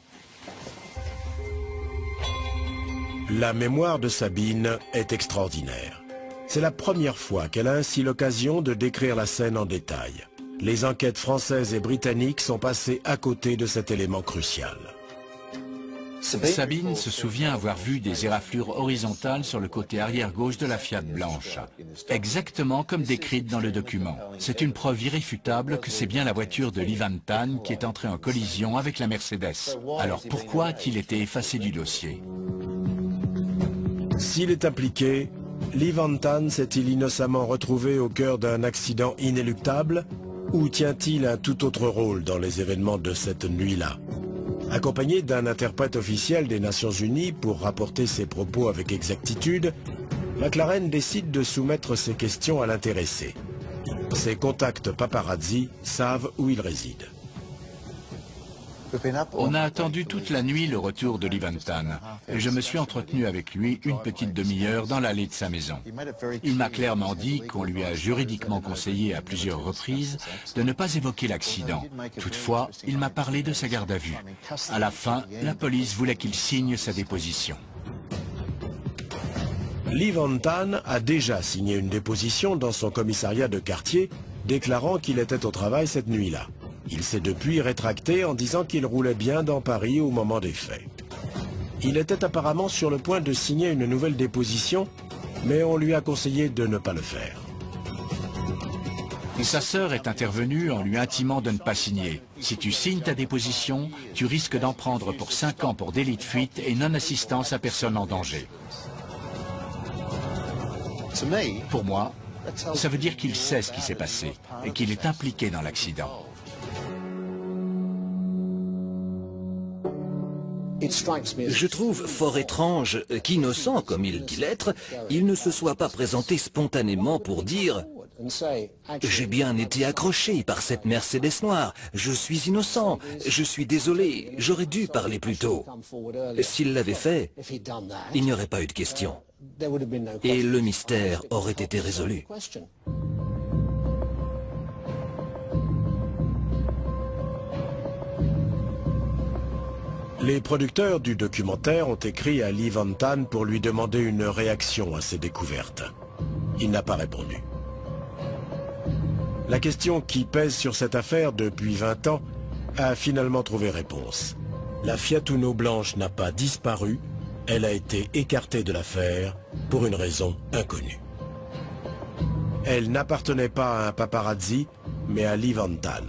La mémoire de Sabine est extraordinaire. C'est la première fois qu'elle a ainsi l'occasion de décrire la scène en détail. Les enquêtes françaises et britanniques sont passées à côté de cet élément crucial. Sabine se souvient avoir vu des éraflures horizontales sur le côté arrière-gauche de la Fiat blanche, exactement comme décrite dans le document. C'est une preuve irréfutable que c'est bien la voiture de Lee Van Tan qui est entrée en collision avec la Mercedes. Alors pourquoi a-t-il été effacé du dossier? S'il est impliqué, Lee Van Tan s'est-il innocemment retrouvé au cœur d'un accident inéluctable ou tient-il un tout autre rôle dans les événements de cette nuit-là? Accompagné d'un interprète officiel des Nations Unies pour rapporter ses propos avec exactitude, McLaren décide de soumettre ses questions à l'intéressé. Ses contacts paparazzi savent où il réside. On a attendu toute la nuit le retour de Lee Van Tan et je me suis entretenu avec lui une petite demi-heure dans l'allée de sa maison. Il m'a clairement dit qu'on lui a juridiquement conseillé à plusieurs reprises de ne pas évoquer l'accident. Toutefois, il m'a parlé de sa garde à vue. À la fin, la police voulait qu'il signe sa déposition. Lee Van Tan a déjà signé une déposition dans son commissariat de quartier, déclarant qu'il était au travail cette nuit-là. Il s'est depuis rétracté en disant qu'il roulait bien dans Paris au moment des faits. Il était apparemment sur le point de signer une nouvelle déposition, mais on lui a conseillé de ne pas le faire. Sa sœur est intervenue en lui intimant de ne pas signer. Si tu signes ta déposition, tu risques d'en prendre pour 5 ans pour délit de fuite et non-assistance à personne en danger. Pour moi, ça veut dire qu'il sait ce qui s'est passé et qu'il est impliqué dans l'accident. Je trouve fort étrange qu'innocent comme il dit l'être, il ne se soit pas présenté spontanément pour dire « J'ai bien été accroché par cette Mercedes noire, je suis innocent, je suis désolé, j'aurais dû parler plus tôt. » S'il l'avait fait, il n'y aurait pas eu de question. Et le mystère aurait été résolu. Les producteurs du documentaire ont écrit à Lee Van Tan pour lui demander une réaction à ces découvertes. Il n'a pas répondu. La question qui pèse sur cette affaire depuis 20 ans a finalement trouvé réponse. La Fiat Uno blanche n'a pas disparu, elle a été écartée de l'affaire pour une raison inconnue. Elle n'appartenait pas à un paparazzi, mais à Lee Van Tan.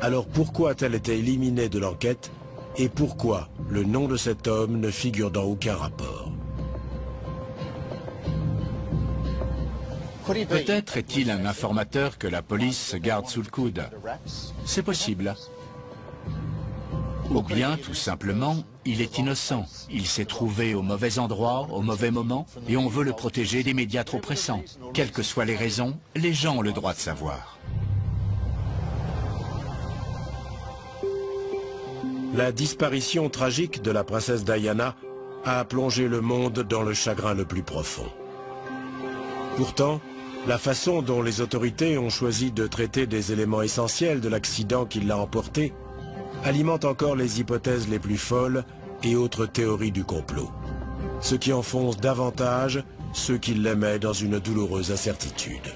Alors pourquoi a-t-elle été éliminée de l'enquête ? Et pourquoi le nom de cet homme ne figure dans aucun rapport? Peut-être est-il un informateur que la police garde sous le coude. C'est possible. Ou bien, tout simplement, il est innocent. Il s'est trouvé au mauvais endroit, au mauvais moment, et on veut le protéger des médias trop pressants. Quelles que soient les raisons, les gens ont le droit de savoir. La disparition tragique de la princesse Diana a plongé le monde dans le chagrin le plus profond. Pourtant, la façon dont les autorités ont choisi de traiter des éléments essentiels de l'accident qui l'a emporté alimente encore les hypothèses les plus folles et autres théories du complot. ce qui enfonce davantage ceux qui l'aimaient dans une douloureuse incertitude.